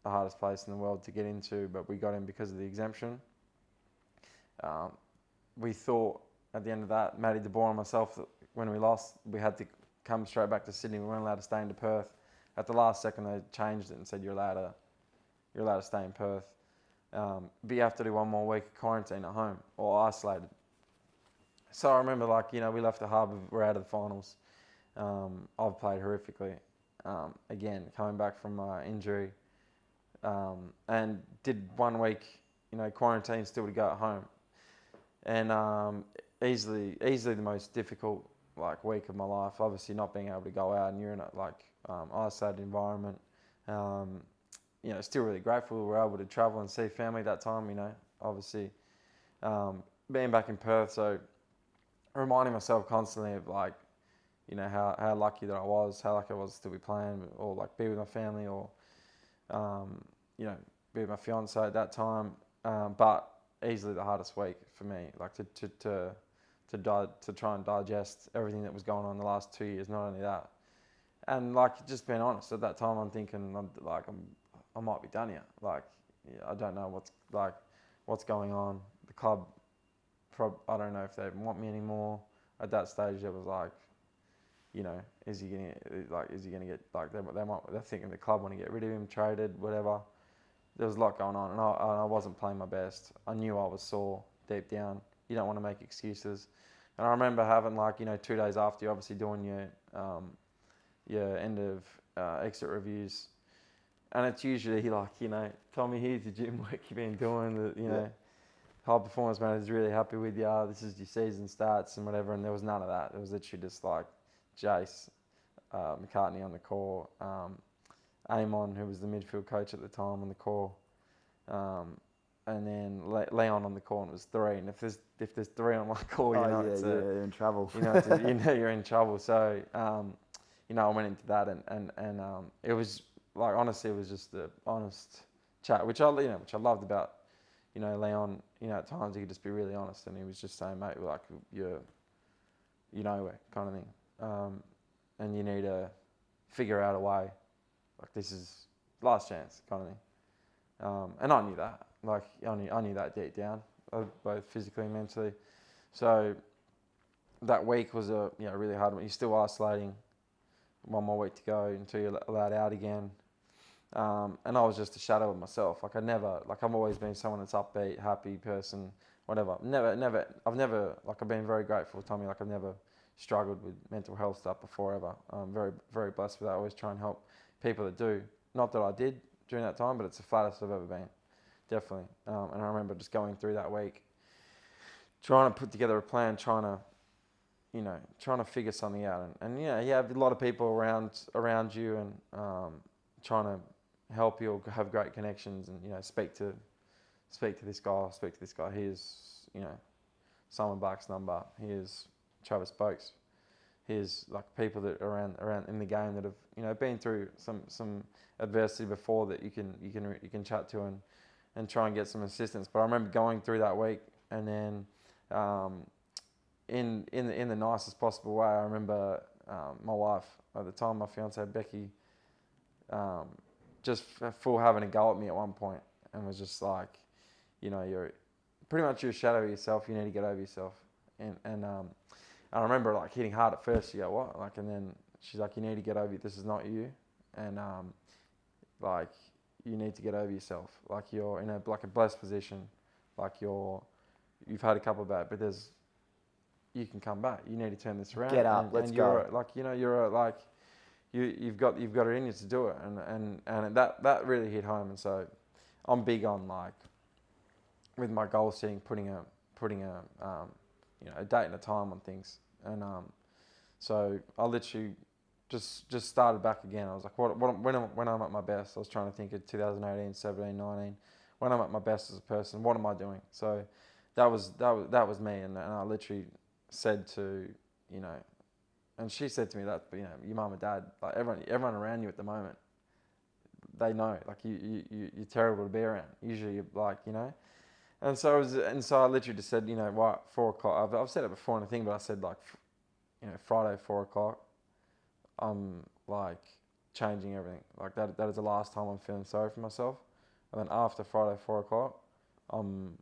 the hardest place in the world to get into, but we got in because of the exemption. We thought at the end of that, Matty DeBoer and myself, that when we lost, we had to come straight back to Sydney. We weren't allowed to stay into Perth. At the last second, they changed it and said you're allowed to stay in Perth, but you have to do 1 more week of quarantine at home or isolated. So I remember, like, we left the hub. We're out of the finals. I've played horrifically. again, coming back from my injury, and did 1 week, quarantine still to go at home, and easily the most difficult week of my life. Obviously, not being able to go out and you're in a isolated environment. Still really grateful we were able to travel and see family that time. Obviously, being back in Perth, so reminding myself constantly of how lucky that I was, how lucky I was to be playing, or be with my family, or be with my fiance at that time. But easily the hardest week for me, to try and digest everything that was going on the last 2 years. Not only that, and just being honest, at that time I'm thinking I might be done here. I don't know what's going on. The club, I don't know if they want me anymore. At that stage, it was is he gonna get they're thinking the club want to get rid of him, traded, whatever. There was a lot going on, and I wasn't playing my best. I knew I was sore deep down. You don't want to make excuses. And I remember having 2 days after, you're obviously doing your end of exit reviews, and it's usually Tommy, here's your gym work you've been doing. High performance manager's really happy with you. This is your season stats and whatever. And there was none of that. It was literally just Jace, McCartney on the core, Amon, who was the midfield coach at the time, on the core, and then Leon on the core, and it was 3. And if there's 3 on my core, you're in trouble. You're in trouble. So I went into that, and it was honestly, it was just the honest chat, which I loved about Leon. At times he could just be really honest, and he was just saying, mate, you're nowhere, kind of thing, and you need to figure out a way. This is last chance, kind of thing. And I knew that. I knew that deep down, both physically and mentally. So that week was a really hard one. You're still isolating. 1 more week to go until you're allowed out again. And I was just a shadow of myself. I've always been someone that's upbeat, happy person, whatever. I've been very grateful, Tommy. I've never struggled with mental health stuff before ever. I'm very, very blessed with that. I always try and help people that do. Not that I did during that time, but it's the flattest I've ever been, definitely. And I remember just going through that week, trying to put together a plan, trying to figure something out. And you have a lot of people around you, and trying to help you, or have great connections, and speak to this guy. Here's Simon Black's number. Here's Travis Boakes. Here's people that are around in the game that have been through some adversity before, that you can chat to and try and get some assistance. But I remember going through that week, and then in the nicest possible way, I remember my wife at the time, my fiance Becky, just full having a go at me at one point, and was just you're pretty much a shadow of yourself. You need to get over yourself. And I remember hitting hard at first. You go, what? And then she's like, you need to get over it. This is not you. And you need to get over yourself. You're in a blessed position. You've had a couple of bad, but you can come back. You need to turn this around. Get up. Let's go. You've got it in you to do it, and that really hit home. And so I'm big on with my goal setting, putting a date and a time on things. And so I literally just started back again. I was like, when I'm at my best, I was trying to think of 2018, 17, 19. When I'm at my best as a person, what am I doing? So that was me, and I literally said to and she said to me that your mum and dad, everyone around you at the moment, they know you're terrible to be around. Usually you're and so I literally just said 4 o'clock. I've said it before in a thing, but I said Friday 4 o'clock, I'm changing everything. That is the last time I'm feeling sorry for myself. And then after Friday 4 o'clock, I'm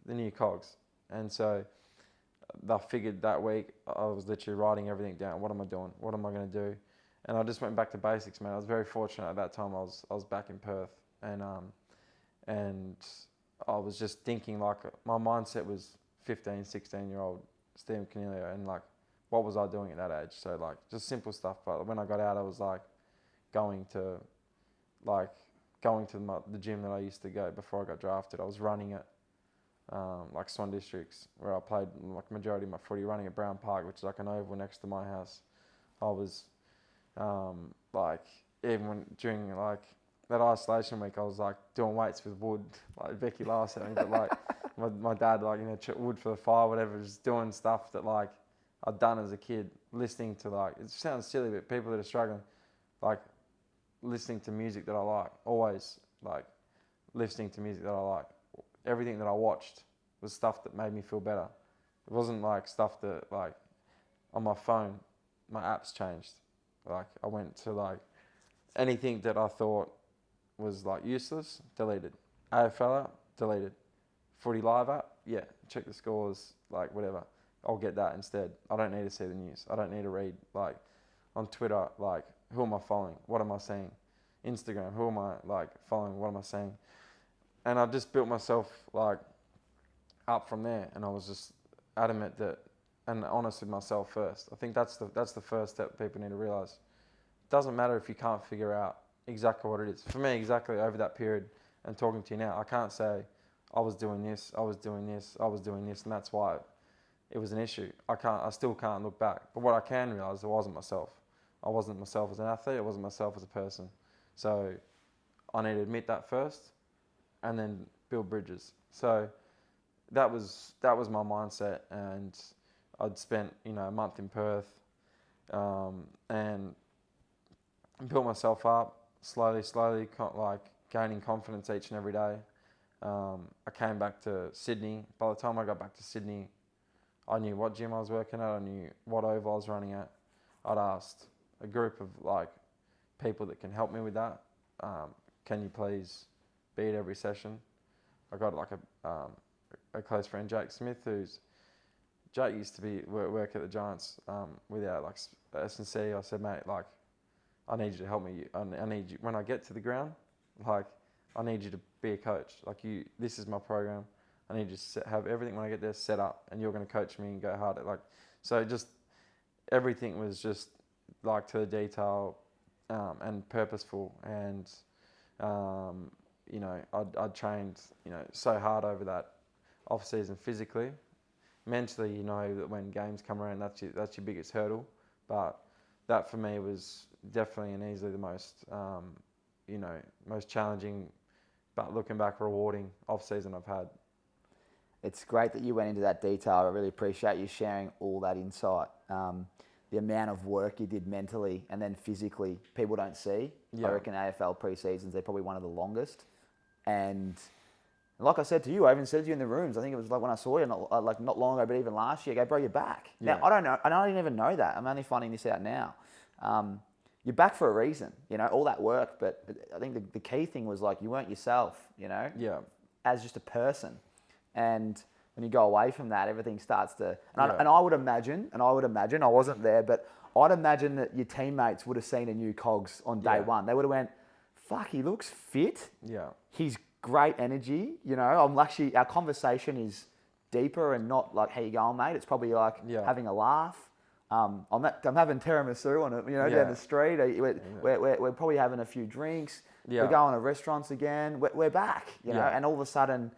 the new cogs. And so I figured that week I was literally writing everything down. What am I doing? What am I going to do? And I just went back to basics, man. I was very fortunate at that time. I was back in Perth, and I was just thinking my mindset was 15, 16-year-old Stephen Coniglio, and what was I doing at that age? So like just simple stuff. But when I got out, I was like going to the gym that I used to go before I got drafted. I was running at like Swan Districts, where I played like majority of my footy, running at Brown Park, which is like an oval next to my house. I was like, even when during like that isolation week, I was like doing weights with wood, like Becky laughed at me, but like my dad, like, you know, wood for the fire, whatever, just doing stuff that like I'd done as a kid, listening to, like, it sounds silly, but people that are struggling, like listening to music that I like, always like listening to music that I like. Everything that I watched was stuff that made me feel better. It wasn't like stuff that, like, on my phone, my apps changed. Like, I went to like anything that I thought was like useless, deleted. AFL app, deleted. Footy Live app, yeah, check the scores, like whatever. I'll get that instead. I don't need to see the news. I don't need to read, like, on Twitter, like, who am I following? What am I seeing? Instagram, who am I, like, following? What am I seeing? And I just built myself, like, up from there. And I was just adamant that, and honest with myself first. I think that's the first step people need to realise. It doesn't matter if you can't figure out exactly what it is. For me, exactly over that period, and talking to you now, I can't say I was doing this, I was doing this, I was doing this, and that's why it was an issue. I still can't look back. But what I can realise, I wasn't myself. I wasn't myself as an athlete, I wasn't myself as a person. So I need to admit that first, and then build bridges. So that was my mindset, and I'd spent, you know, a month in Perth, and built myself up slowly, like gaining confidence each and every day. I came back to Sydney. By the time I got back to Sydney, I knew what gym I was working at. I knew what oval I was running at. I'd asked a group of like people that can help me with that. Can you please be at every session? I got like a close friend, Jake Smith, Jake used to work at the Giants with our like S&C. I said, mate, like, I need you to help me. I need you when I get to the ground, like, I need you to be a coach. Like, this is my program. I need you to have everything when I get there set up, and you're going to coach me and go hard at, like, so just everything was just like to the detail, and purposeful, and you know, I'd trained, you know, so hard over that off season physically, mentally. You know that when games come around, that's your biggest hurdle, but that for me was definitely and easily the most, you know, most challenging, but looking back, rewarding off season I've had. It's great that you went into that detail. I really appreciate you sharing all that insight. The amount of work you did mentally and then physically, people don't see. Yeah. I reckon AFL pre-seasons, they're probably one of the longest. And like I said to you, I even said to you in the rooms, I think it was like when I saw you, not long ago, but even last year, I go, bro, you're back. Yeah. Now, I don't know, and I didn't even know that. I'm only finding this out now. You're back for a reason, you know, all that work. But I think the key thing was, like, you weren't yourself, you know, as just a person. And when you go away from that, everything starts to... And I would imagine, I wasn't there, but I'd imagine that your teammates would have seen a new Cogs on day one. They would have went, fuck, he looks fit. Yeah. He's great energy. You know, our conversation is deeper and not like, how you going, mate? It's probably like having a laugh. I'm having tiramisu on it, you know, down the street. We're probably having a few drinks. Yeah. We're going to restaurants again. We're back, you know, and all of a sudden...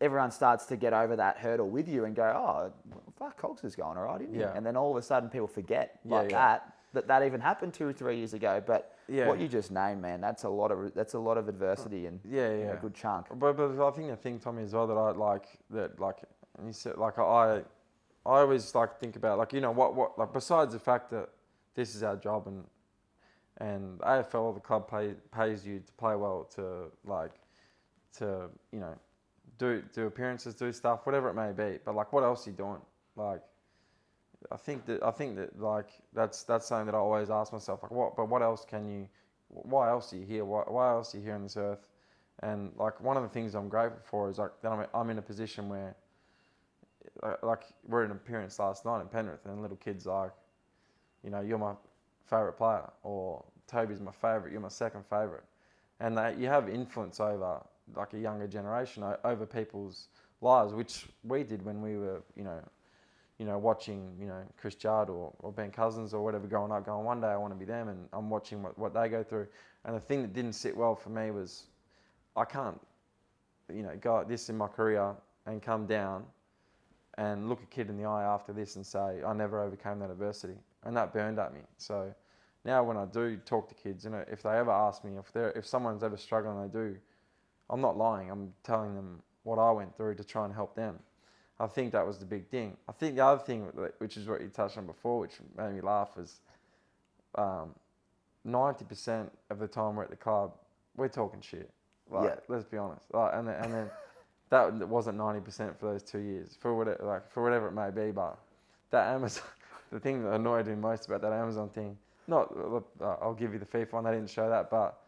everyone starts to get over that hurdle with you and go, oh, fuck, Cogs is going all right, isn't he? And then all of a sudden people forget that even happened 2 or 3 years ago. But what you just named, man, that's a lot of adversity and a good chunk. But I think the thing, Tommy, as well, that I like, and you said, like, I always like think about, like, you know, what like, besides the fact that this is our job, and AFL, the club pays you to play well, to you know, do appearances, do stuff, whatever it may be. But like, what else are you doing? Like, I think that like that's something that I always ask myself. Like, what else can you? Why else are you here? Why else are you here on this earth? And like, one of the things I'm grateful for is like that I'm in a position where, like, we're in an appearance last night in Penrith, and little kids like, you know, you're my favourite player, or Toby's my favourite, you're my second favourite, and you have influence over, like, a younger generation, over people's lives, which we did when we were, you know, you know, watching, you know, Chris Judd or Ben Cousins or whatever growing up, going, one day I want to be them, and I'm watching what they go through. And the thing that didn't sit well for me was I can't, you know, go like this in my career and come down and look a kid in the eye after this and say, I never overcame that adversity. And that burned at me. So now when I do talk to kids, you know, if they ever ask me, if someone's ever struggling, I'm not lying. I'm telling them what I went through to try and help them. I think that was the big thing. I think the other thing, which is what you touched on before, which made me laugh, was 90% of the time we're at the club, we're talking shit. Like, let's be honest. Like, and then that wasn't 90% for those 2 years, for whatever it may be. But that Amazon, the thing that annoyed me most about that Amazon thing, I'll give you the FIFA one. They didn't show that, but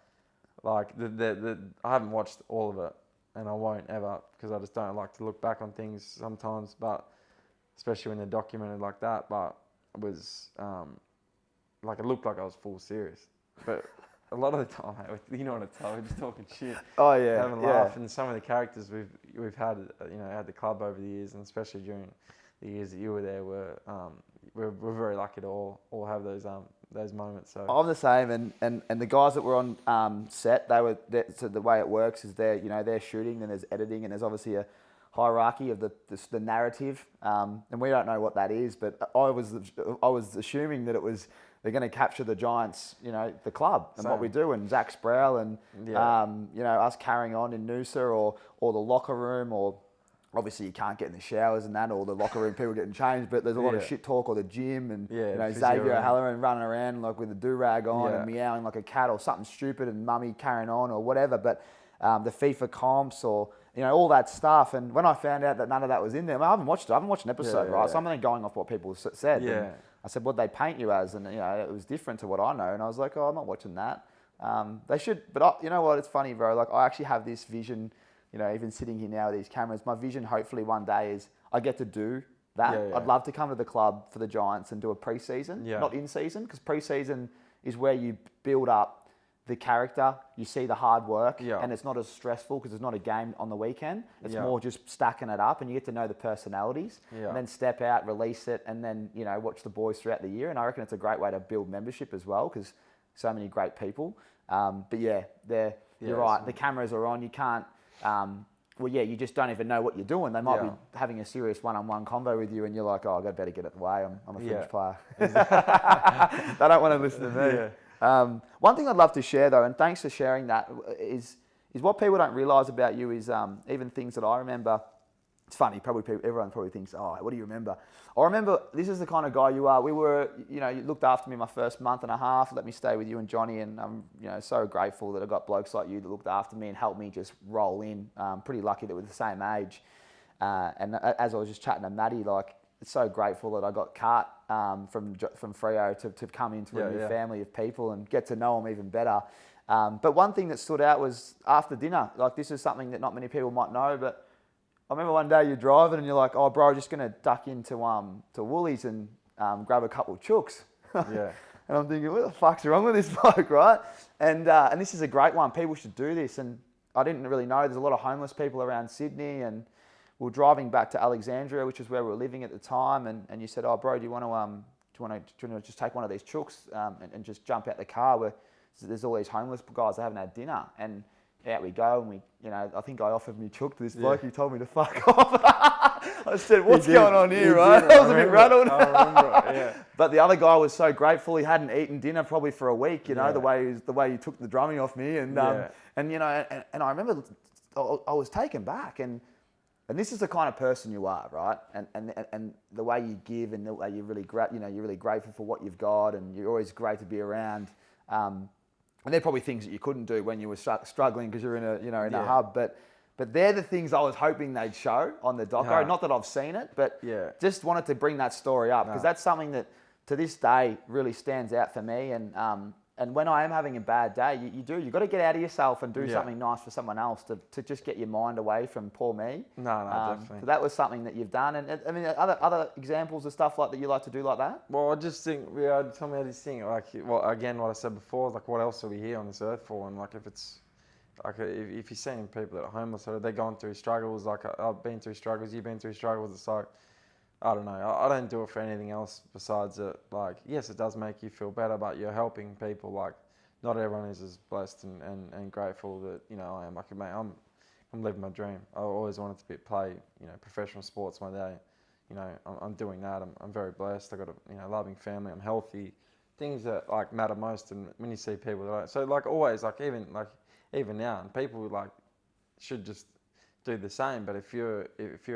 like I haven't watched all of it, and I won't ever, because I just don't like to look back on things sometimes. But especially when they're documented like that. But it was like, it looked like I was full serious, but a lot of the time, you know what it's like, we're just talking shit. Oh yeah, having a laugh. And some of the characters we've had, you know, at the club over the years, and especially during the years that you were there, we're very lucky to all have those moments. So I'm the same, and the guys that were on set, so the way it works is they're shooting, then there's editing, and there's obviously a hierarchy of the narrative, and we don't know what that is, but I was assuming that they're going to capture the Giants, you know, the club and what we do, and Zach Sproul and you know, us carrying on in Noosa or the locker room, or obviously you can't get in the showers and that, or the locker room people getting changed, but there's a lot of shit talk, or the gym, and you know, Xavier O'Halloran running around like with a do-rag on and meowing like a cat or something stupid, and mummy carrying on or whatever. But the FIFA comps, or you know, all that stuff. And when I found out that none of that was in there, I haven't watched an episode, right? So I'm only going off what people said. Yeah. And I said, what'd they paint you as? And you know, it was different to what I know. And I was like, oh, I'm not watching that. They should, but you know what? It's funny, bro. Like, I actually have this vision. You know, even sitting here now with these cameras, my vision hopefully one day is I get to do that. I'd love to come to the club for the Giants and do a pre-season, not in season, because pre-season is where you build up the character, you see the hard work, and it's not as stressful because it's not a game on the weekend. It's more just stacking it up, and you get to know the personalities, and then step out, release it, and then, you know, watch the boys throughout the year. And I reckon it's a great way to build membership as well, because so many great people. But yeah, you're right. The cameras are on. You can't. You just don't even know what you're doing. They might be having a serious one-on-one convo with you, and you're like, oh, I better get it away. I'm a fringe player. They don't want to listen to me. One thing I'd love to share, though, and thanks for sharing that, is what people don't realise about you is even things that I remember. It's funny, everyone probably thinks, oh, what do you remember? I remember, this is the kind of guy you are. We were, you know, you looked after me my first month and a half, let me stay with you and Johnny, and I'm, you know, so grateful that I got blokes like you that looked after me and helped me just roll in. Pretty lucky that we're the same age. And as I was just chatting to Maddie, like, so grateful that I got Cart from Freo to come into a new family of people and get to know them even better. But one thing that stood out was after dinner. Like, this is something that not many people might know, but I remember one day you're driving and you're like, oh, bro, I'm just going to duck into to Woolies and grab a couple of chooks. And I'm thinking, what the fuck's wrong with this bloke, right? And this is a great one. People should do this. And I didn't really know. There's a lot of homeless people around Sydney, and we were driving back to Alexandria, which is where we were living at the time. And you said, oh, bro, do you want to just take one of these chooks and just jump out the car where there's all these homeless guys that haven't had dinner? And out we go, and I think I offered me chook to this bloke. He told me to fuck off. I said, what's going on here, right? I was a bit rattled. I remember it, But the other guy was so grateful. He hadn't eaten dinner probably for a week, you know, the way he took the drumming off me. And you know, and I remember I was taken back, and this is the kind of person you are, right? And the way you give, and the way you're really grateful for what you've got, and you're always great to be around. And they're probably things that you couldn't do when you were struggling because you're in a hub. But they're the things I was hoping they'd show on the doco. Not that I've seen it, but just wanted to bring that story up because that's something that to this day really stands out for me. And when I am having a bad day, you've got to get out of yourself and do something nice for someone else to just get your mind away from poor me. No, definitely. So that was something that you've done. And I mean, other examples of stuff like that you like to do like that? Well, I just think, tell me how this thing, like, well, again, what I said before, like, what else are we here on this earth for? And like, if it's, like, if you're seeing people that are homeless, or they're going through struggles, like I've been through struggles, you've been through struggles, it's like, I don't know. I don't do it for anything else besides it. Like, yes, it does make you feel better, but you're helping people. Like, not everyone is as blessed and grateful that, you know, I am. Like, mate, I'm living my dream. I always wanted to play, you know, professional sports one day. You know, I'm doing that. I'm very blessed. I've got a, you know, loving family. I'm healthy. Things that, like, matter most. And when you see people that so, like, always, like, even now, and people, like, should just do the same. But if you're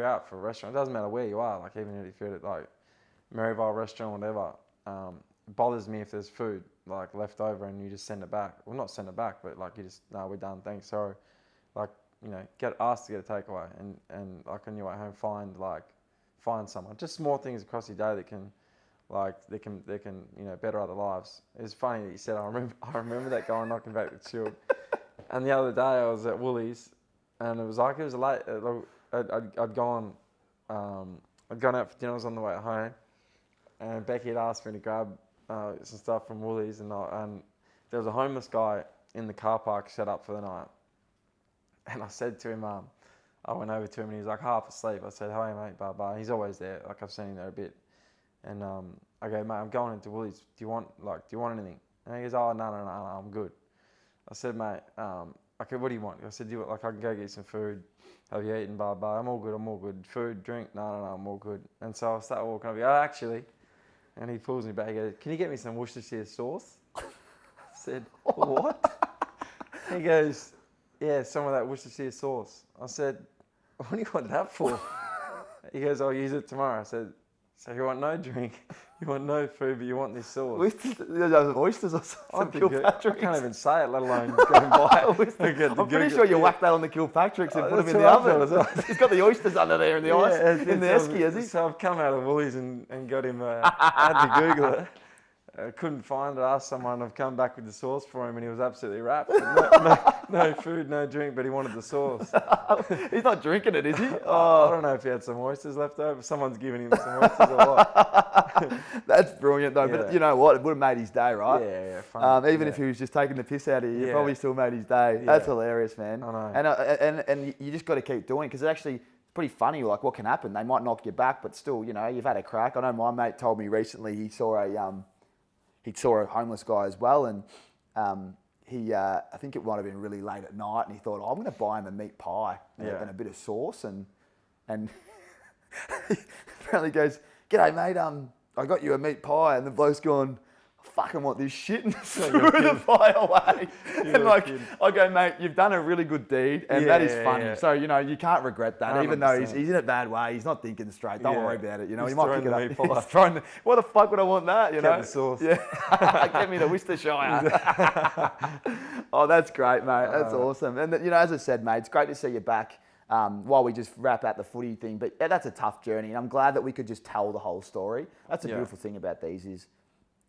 out for a restaurant, it doesn't matter where you are. Like, even if you're at, like, Maryvale restaurant, whatever, it bothers me if there's food, like, left over and you just send it back. Well, not send it back, but, like, you just, no, we're done, thanks, sorry. Like, you know, get asked to get a takeaway and like, on your way home, find someone. Just small things across your day that can, like, they can you know, better other lives. It's funny that you said, I remember that guy knocking back the shield. And the other day I was at Woolies, and it was late. I'd gone out for dinner. I was on the way home, and Becky had asked me to grab some stuff from Woolies, and there was a homeless guy in the car park set up for the night. And I said to him, I went over to him and he was like half asleep. I said, "Hey mate, bye." He's always there. Like, I've seen him there a bit. And I go, "Mate, I'm going into Woolies. Do you want anything?" And he goes, "Oh, no, I'm good." I said, "Mate, okay, what do you want?" I said, I can go get some food. Have you eaten? Bye. I'm all good. Food, drink? No, I'm all good." And so I start walking over. "Oh, actually," and he pulls me back. He goes, "Can you get me some Worcestershire sauce?" I said, "What?" He goes, "Yeah, some of that Worcestershire sauce." I said, "What do you want that for?" He goes, "I'll use it tomorrow." I said, "So you want no drink, you want no food, but you want this sauce?" Oysters or something. I can't even say it, let alone go and buy it. I'm pretty sure you whacked that on the Kilpatricks and put them in the oven. He's got the oysters under there in the ice, in the esky, has he? So I've come out of Woolies and got him, had to Google it. I couldn't find it, asked someone, I've come back with the sauce for him and he was absolutely wrapped. No food, no drink, but he wanted the sauce. He's not drinking it, is he? I don't know if he had some oysters left over. Someone's giving him some oysters or what. That's brilliant though, but you know what? It would have made his day, right? Yeah, funny. Even if he was just taking the piss out of you, you probably still made his day. Yeah. That's hilarious, man. I know. And you just got to keep doing it because it actually... pretty funny, like what can happen. They might knock you back, but still, you know, you've had a crack. I know my mate told me recently he saw a homeless guy as well, and I think it might have been really late at night, and he thought, I'm going to buy him a meat pie and a bit of sauce, and he apparently goes, "G'day mate, I got you a meat pie," and the bloke's gone, "I fucking want this shit," and threw the pie away. And like, I go, "Mate, you've done a really good deed," and that is funny. Yeah. So, you know, you can't regret that, 100%. Even though he's in a bad way, he's not thinking straight. Don't worry about it. You know, he might pick it up. He's throwing what the fuck would I want that? You know, the sauce. Yeah, get me the Worcestershire. Oh, that's great, mate. That's awesome. And you know, as I said, mate, it's great to see you back. While we just wrap out the footy thing, but that's a tough journey, and I'm glad that we could just tell the whole story. That's a beautiful thing about these is.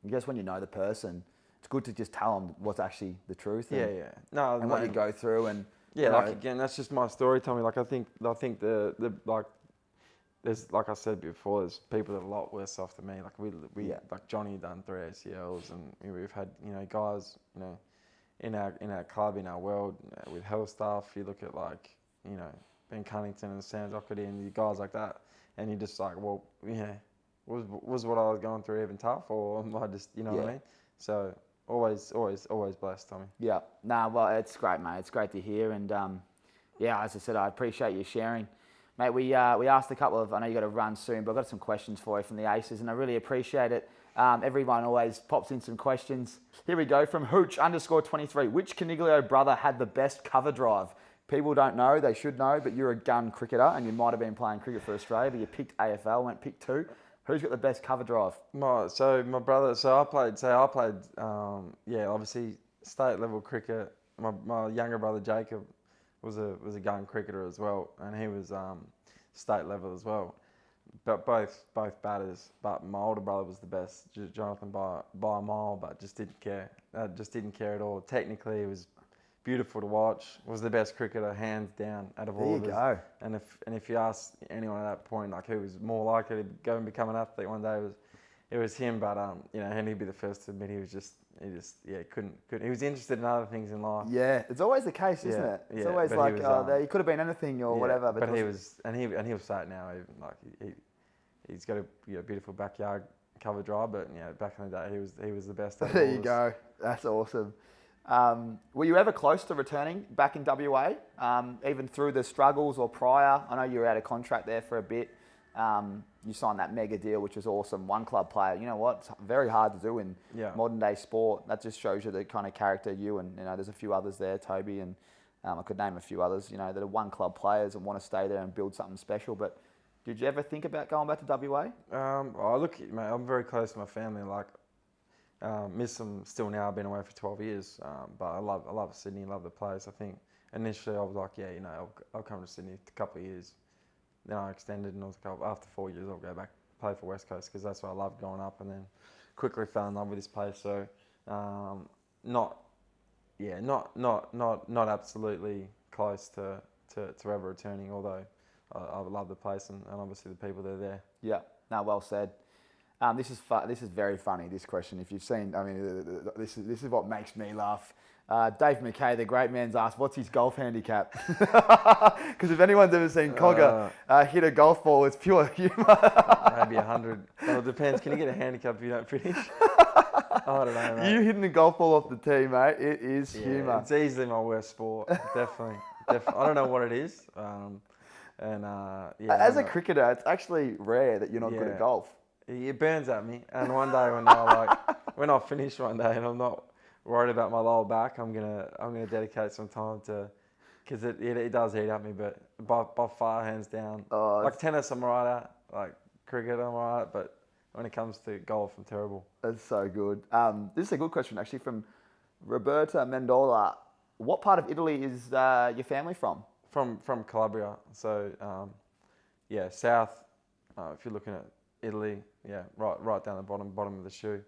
I guess when you know the person, it's good to just tell them what's actually the truth. And, and what you go through, and like again, that's just my story, Tommy. Like I think the like there's, like I said before, there's people that are a lot worse off than me. Like we like Johnny done 3 ACLs, and we've had, you know, guys, you know, in our club, in our world, with health staff. You look at, like, you know, Ben Cunnington and Sam Doherty and you guys like that, and you're just like, well, yeah. Was what I was going through even tough, or am I just, you know what I mean? So always blessed, Tommy. Yeah, well, it's great, mate. It's great to hear, and as I said, I appreciate you sharing, mate. We asked a couple of, I know you got to run soon, but I've got some questions for you from the Aces, and I really appreciate it. Everyone always pops in some questions. Here we go from Hooch_23. Which Coniglio brother had the best cover drive? People don't know, they should know, but you're a gun cricketer, and you might have been playing cricket for Australia, but you picked AFL, went pick 2. Who's got the best cover drive? My brother. So I played. Obviously state level cricket. My younger brother Jacob was a gun cricketer as well, and he was state level as well. But both batters. But my older brother was the best, Jonathan by a mile, but just didn't care. Just didn't care at all. Technically, it was beautiful to watch. Was the best cricketer, hands down, out of all of us. There you go. And if you ask anyone at that point, like, who was more likely to go and become an athlete one day, it was him. But you know, and he'd be the first to admit he couldn't. He was interested in other things in life. Yeah, it's always the case, isn't it? It's always like he could have been anything or whatever. But he was, and he'll say it now. Even like he's got a beautiful backyard cover drive. But back in the day, he was the best. There you go. That's awesome. Were you ever close to returning back in WA, even through the struggles or prior? I know you were out of contract there for a bit. You signed that mega deal, which was awesome. One club player. You know what? It's very hard to do in modern day sport. That just shows you the kind of character you and there's a few others there, Toby, and I could name a few others. That are one club players and want to stay there and build something special. But did you ever think about going back to WA? Look, mate, I'm very close to my family. Like, miss them still now. I've been away for 12 years, but I love Sydney. Love the place. I think initially I was like, I'll come to Sydney a couple of years. Then I extended, and I was like, after 4 years, I'll go back play for West Coast because that's what I loved growing up. And then quickly fell in love with this place. So not absolutely close to ever returning. Although I love the place and obviously the people that are there. Yeah, no, well said. This is very funny, this question. If you've seen, this is what makes me laugh. Dave McKay, the great man's asked, what's his golf handicap? Because if anyone's ever seen Cogger hit a golf ball, it's pure humour. Maybe 100. Well, it depends. Can you get a handicap if you don't finish? I don't know, mate. You hitting the golf ball off the tee, mate, it is humour. It's easily my worst sport, definitely. I don't know what it is. As a cricketer, it's actually rare that you're not good at golf. It burns at me, and one day when I finish one day and I'm not worried about my lower back, I'm gonna dedicate some time to, because it does eat at me, but by far, hands down. Like tennis, I'm alright at. Like cricket, I'm alright, but when it comes to golf, I'm terrible. That's so good. This is a good question actually from Roberta Mendola. What part of Italy is your family from? From Calabria, so south. If you're looking at Italy, right down the bottom of the shoe.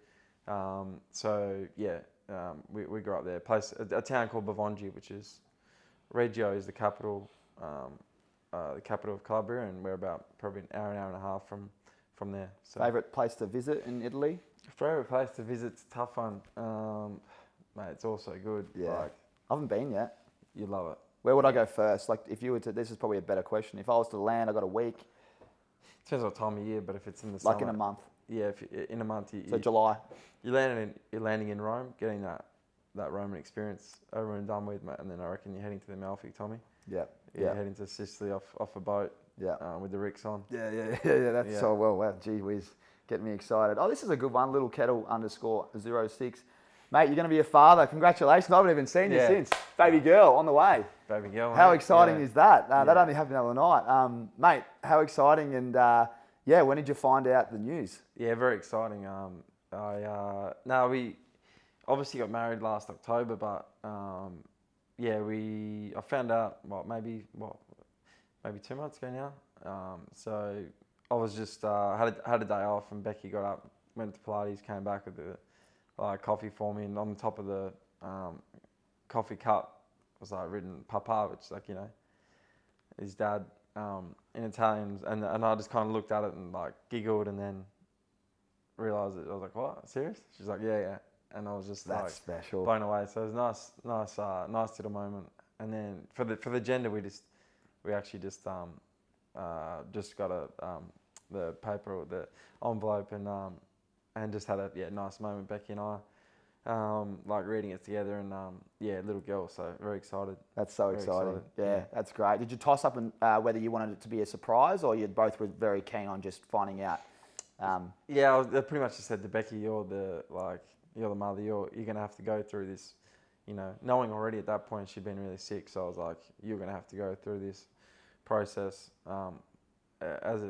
We grew up there. A town called Bavongi, which is Reggio, is the capital of Calabria, and we're about probably an hour and a half from there. So. Favorite place to visit in Italy? Favorite place to visit's a tough one, mate. It's all so good. Yeah, I haven't been yet. You love it. Where would I go first? Like, if you were to, this is probably a better question. If I was to land, I got a week. Depends what time of year, but if it's in the summer, like in a month. Yeah, in a month. So July. You're landing in Rome, getting that Roman experience over and done with, mate, and then I reckon you're heading to the Amalfi, Tommy. Yeah. You're heading to Sicily off a boat. Yeah. With the RIXX on. Yeah. That's so well. Wow, gee whiz, getting me excited. Oh, this is a good one. Little Kettle _06. Mate, you're going to be a father. Congratulations. I haven't even seen you since. Baby girl on the way. Baby girl. How exciting is that? That only happened the other night. Mate, how exciting. And when did you find out the news? Yeah, very exciting. We obviously got married last October, but I found out maybe 2 months ago now. So I was just had a day off, and Becky got up, went to Pilates, came back with the coffee for me, and on the top of the coffee cup was written Papa, which is his dad in Italian, and I just kind of looked at it and giggled, and then realised it. I was like, "What? Serious?" She's like, "Yeah," and I was just special, blown away. So it was nice little moment. And then for the gender, we actually just got the paper or the envelope and just had a nice moment, Becky and I, reading it together, and little girl, so very excited. That's so exciting. Yeah, that's great. Did you toss up whether you wanted it to be a surprise, or you both were very keen on just finding out? I pretty much just said to Becky, you're the mother, you're gonna have to go through this, knowing already at that point she'd been really sick, so I was like, you're gonna have to go through this process. As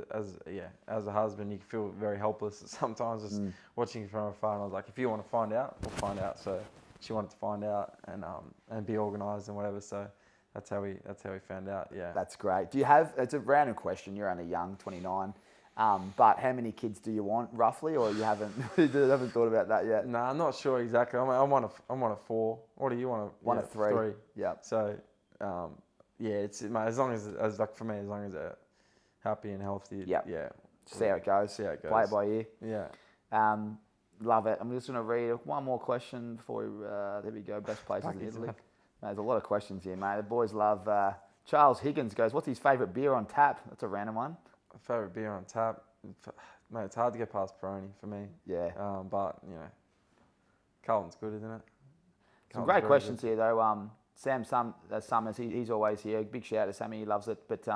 a husband, you feel very helpless sometimes just watching from afar. And I was like, if you want to find out, we'll find out. So she wanted to find out and be organised and whatever. So that's how we found out. Yeah. That's great. Do you have? It's a random question. You're only young, 29. But how many kids do you want roughly, or you haven't thought about that yet? No, I'm not sure exactly. I'm one of 4. What do you want? One of 3. 3. Yeah. So it's as long as for me, as long as they're happy and healthy. Yeah. See how it goes. Play it by ear. Yeah. Love it. I'm just going to read one more question before there we go. Best places in Italy. There's a lot of questions here, mate. The boys love. Charles Higgins goes, what's his favourite beer on tap? That's a random one. Favourite beer on tap? mate, it's hard to get past Peroni for me. Yeah. But Carlton's good, isn't it? Some great questions here though. Sam Summers, he's always here. Big shout out to Sammy, he loves it. But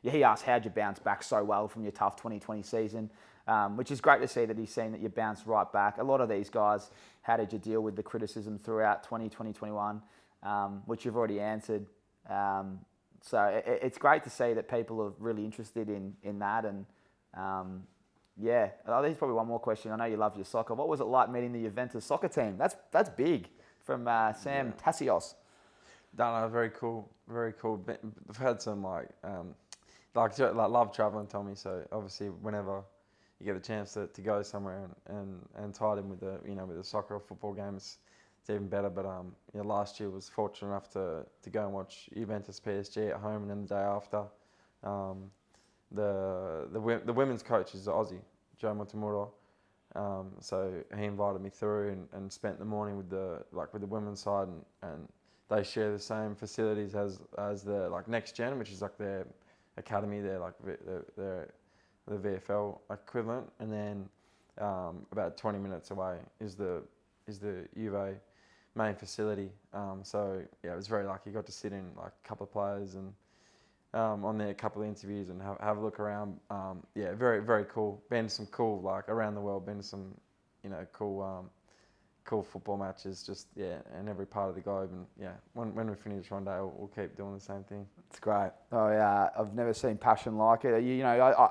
he asked, how'd you bounce back so well from your tough 2020 season? Which is great to see that he's seen that you bounced right back. A lot of these guys, how did you deal with the criticism throughout 2021, which you've already answered. So it's great to see that people are really interested in that. And there's probably one more question. I know you love your soccer. What was it like meeting the Juventus soccer team? That's big. From Sam Tassios. No, very cool, very cool. I've had some love traveling, Tommy. So obviously, whenever you get the chance to go somewhere and tied in with the soccer or football games, it's even better. But last year was fortunate enough to go and watch Juventus PSG at home, and then the day after, the women's coach is Aussie, Joe Montemuro. So he invited me through and spent the morning with the women's side, and they share the same facilities as the next gen, which is their academy, their VFL equivalent, and then about 20 minutes away is the Juve main facility. So yeah, I was very lucky. Got to sit in a couple of players and on there a couple of interviews and have a look around. Very, very cool. Been to some cool, around the world, been to some, cool football matches, just, in every part of the globe. And when we finish one day, we'll keep doing the same thing. It's great. Oh yeah, I've never seen passion like it.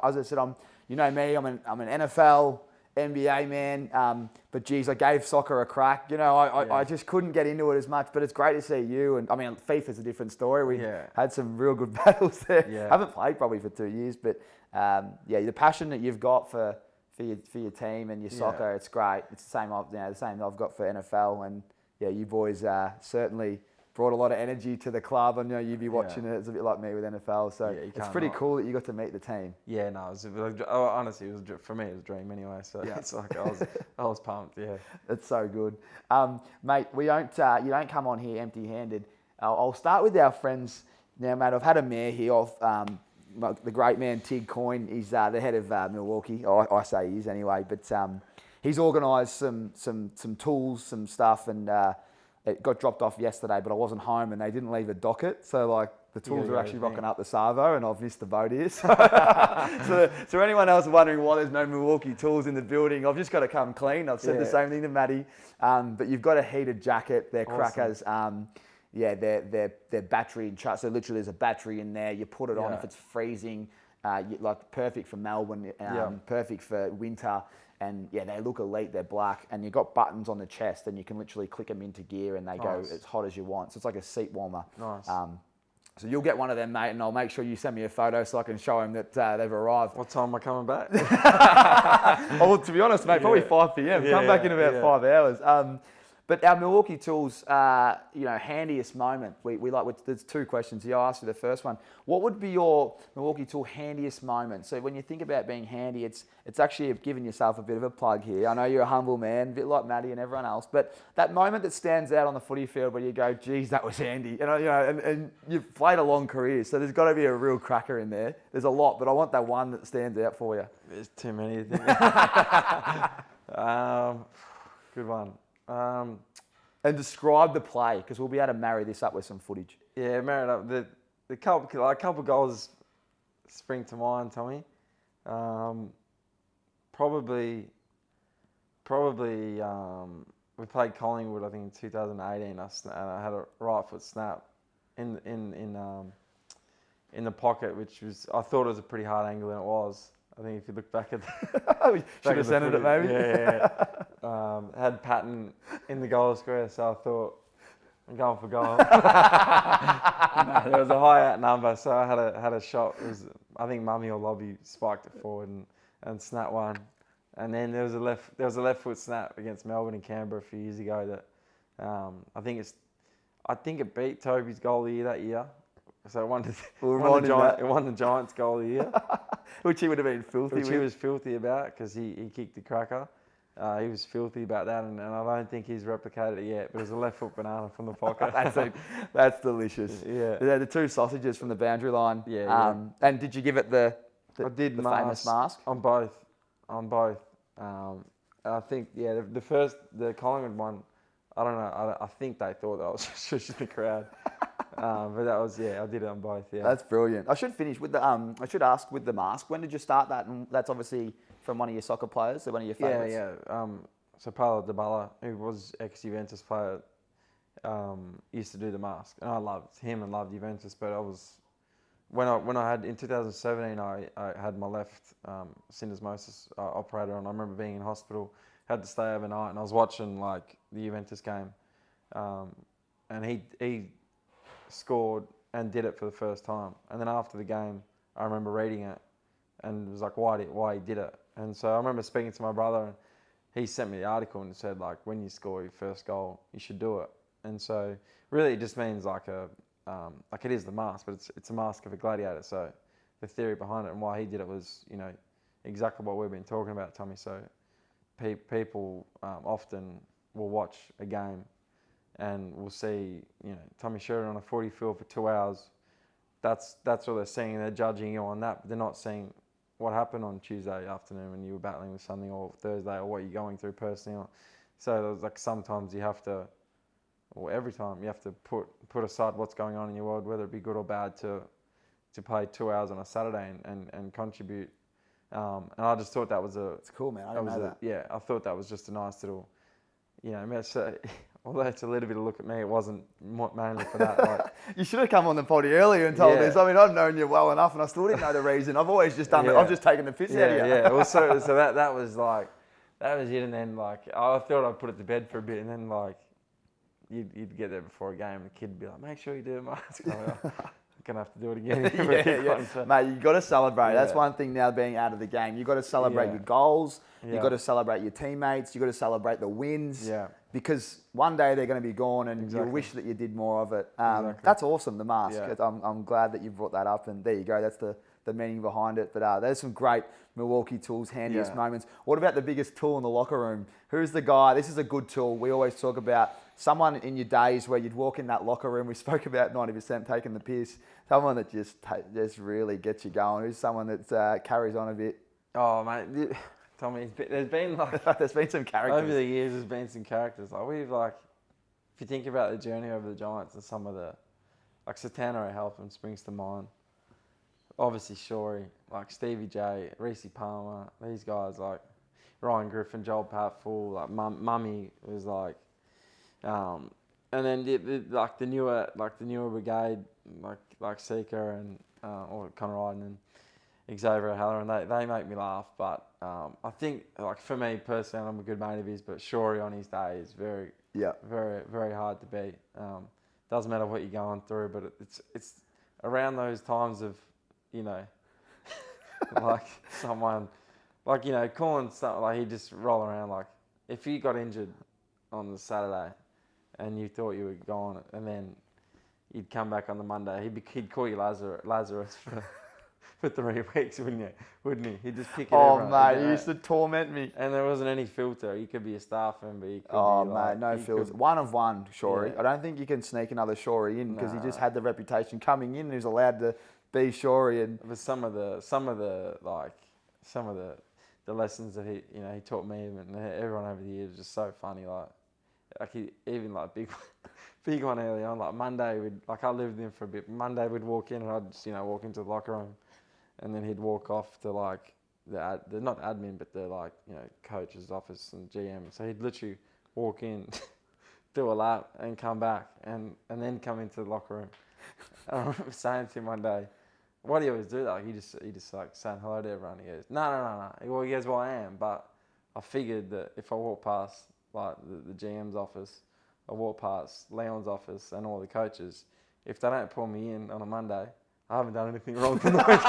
As I said, I'm an NFL, NBA man, but geez, I gave soccer a crack. I just couldn't get into it as much, but it's great to see you. And FIFA's a different story. We had some real good battles there. Yeah. Haven't played probably for 2 years, but the passion that you've got for your team and your soccer, it's great. It's the same I've got for NFL, and you boys certainly brought a lot of energy to the club. I know you'd be watching it. It's a bit like me with NFL, so it's pretty cool that you got to meet the team. Yeah, no, honestly, for me, it was a dream anyway. So it's I was pumped. Yeah, it's so good, mate. You don't come on here empty-handed. I'll start with our friends now, mate. I've had a mayor here of the great man Tig Coyne. He's the head of Milwaukee. I say he is anyway, but he's organised some tools, some stuff, and it got dropped off yesterday, but I wasn't home and they didn't leave a docket. So the tools are actually rocking up the Savo, and I've missed the boat here. So anyone else wondering why there's no Milwaukee Tools in the building, I've just got to come clean. I've said the same thing to Maddie. But you've got a heated jacket. They're crackers. They're battery charged. So literally there's a battery in there. You put it on if it's freezing. Perfect for Melbourne. Perfect for winter. And they look elite. They're black, and you've got buttons on the chest, and you can literally click them into gear, and they go as hot as you want. So it's like a seat warmer. Nice. So you'll get one of them, mate, and I'll make sure you send me a photo so I can show him that they've arrived. What time am I coming back? Well, to be honest, mate, probably 5 p.m. Come back in about 5 hours. But our Milwaukee Tools, handiest moment. There's 2 questions here. I'll ask you the first one. What would be your Milwaukee Tool handiest moment? So when you think about being handy, it's actually giving yourself a bit of a plug here. I know you're a humble man, a bit like Maddie and everyone else, but that moment that stands out on the footy field where you go, geez, that was handy. And you've played a long career, so there's got to be a real cracker in there. There's a lot, but I want that one that stands out for you. There's too many. Good one. And describe the play, because we'll be able to marry this up with some footage. Yeah, marry it up. The couple goals spring to mind, Tommy. Probably. We played Collingwood, I think, in 2018. And I had a right foot snap in the pocket, which I thought it was a pretty hard angle, and it was. I think if you look back at should have centered it maybe. Had Patton in the goal square, so I thought I'm going for goal. There was a high out number, so I had a shot. It was, I think Mummy or Lobby spiked it forward and snapped one. And then there was a left foot snap against Melbourne and Canberra a few years ago that I think it beat Toby's goal of the year that year. So it won the Giants' goal of the year. Which he would have been filthy with. Which he was filthy about because he kicked the cracker. He was filthy about that, and I don't think he's replicated it yet, but it was a left foot banana from the pocket. That's delicious. Yeah. They're the 2 sausages from the boundary line. And did you give it the famous mask? On both. on both. I think the Collingwood one, I don't know. I think they thought that I was shushing the crowd, but that was I did it on both. Yeah, That's brilliant. I should finish with the I should ask with the mask. When did you start that? And that's obviously from one of your soccer players, so one of your favourites. Yeah. So Paulo Dybala, who was ex-Juventus player, used to do the mask, and I loved him and loved Juventus. But I was when I had in 2017, I had my left syndesmosis operated on. I remember being in hospital, had to stay overnight, and I was watching like the Juventus game, and he scored and did it for the first time. And then after the game, I remember reading it, and it was like why he did it. And so I remember speaking to my brother, and he sent me the article and said like when you score your first goal, you should do it. And so really it just means like it is the mask, but it's a mask of a gladiator. So the theory behind it and why he did it was, exactly what we've been talking about, Tommy. So people often will watch a game and will see, Tommy Sheridan on a 40 field for 2 hours. That's what they're seeing. They're judging you on that, but they're not seeing what happened on Tuesday afternoon when you were battling with something, or Thursday, or what you're going through personally. So there's like sometimes you have to, or every time you have to put aside what's going on in your world, whether it be good or bad, to play 2 hours on a Saturday and contribute. And I just thought that was It's cool, man. I didn't know that. Yeah, I thought that was just a nice little, although it's a little bit of a look at me, it wasn't mainly for that. Like, You should have come on the potty earlier and told this. I mean, I've known you well enough, and I still didn't know the reason. I've always just done it. I've just taken the piss out of you. Yeah. Well, so that was like, that was it. And then like, I thought I'd put it to bed for a bit, and then like, you'd get there before a game, and the kid would be like, make sure you do a mask. I'm gonna have to do it again. Mate, you got to celebrate. That's one thing now being out of the game. You got to celebrate your goals. You got to celebrate your teammates. You got to celebrate the wins. Yeah. Because one day they're going to be gone, and you wish that you did more of it. That's awesome. The mask. Yeah. I'm glad that you brought that up, and there you go. That's the meaning behind it. But there's some great Milwaukee Tools handiest moments. What about the biggest tool in the locker room? Who's the guy? This is a good tool. We always talk about someone in your days where you'd walk in that locker room. We spoke about 90% taking the piss. Someone that just really gets you going. Who's someone that carries on a bit? Oh, mate, Tommy, there's been like there's been some characters over the years. There's been some characters. Like if you think about the journey over the Giants and some of the, like Satano Halpin springs to mind. Obviously Shorey, like Stevie J, Reece Palmer, these guys like Ryan Griffin, Joel Patfull, like Mummy was like, and then the newer brigade, like Seeker and or Connor Iden and Xavier O'Halloran, they make me laugh. But I think like for me personally, I'm a good mate of his, but Shorey on his day is very very hard to beat. Doesn't matter what you're going through, but it's around those times of, like someone, like, calling something, like he'd just roll around. Like if you got injured on the Saturday and you thought you were gone, and then you'd come back on the Monday, he'd call you Lazarus for 3 weeks, wouldn't he? He'd just pick it everyone. Mate, he used to torment me. And there wasn't any filter. You could be a staff member. You could be mate, no filter. One of one, Shorey. I don't think you can sneak another Shorey in, because he just had the reputation coming in. He was allowed to be Shorey. And but some of the lessons that he taught me and everyone over the years was just so funny. Like he even like big one early on. Like Monday, I lived with him for a bit. Monday we'd walk in and I'd just walk into the locker room, and then he'd walk off to like the not admin, but the coach's office and GM. So he'd literally walk in, do a lap, and come back, and then come into the locker room. And I remember saying to him one day, "What do you always do that?" Like he just like saying hello to everyone. He goes, No. Well, he goes, "Well, I am, but I figured that if I walk past like the GM's office, I walk past Leon's office and all the coaches, if they don't pull me in on a Monday, I haven't done anything wrong for the week."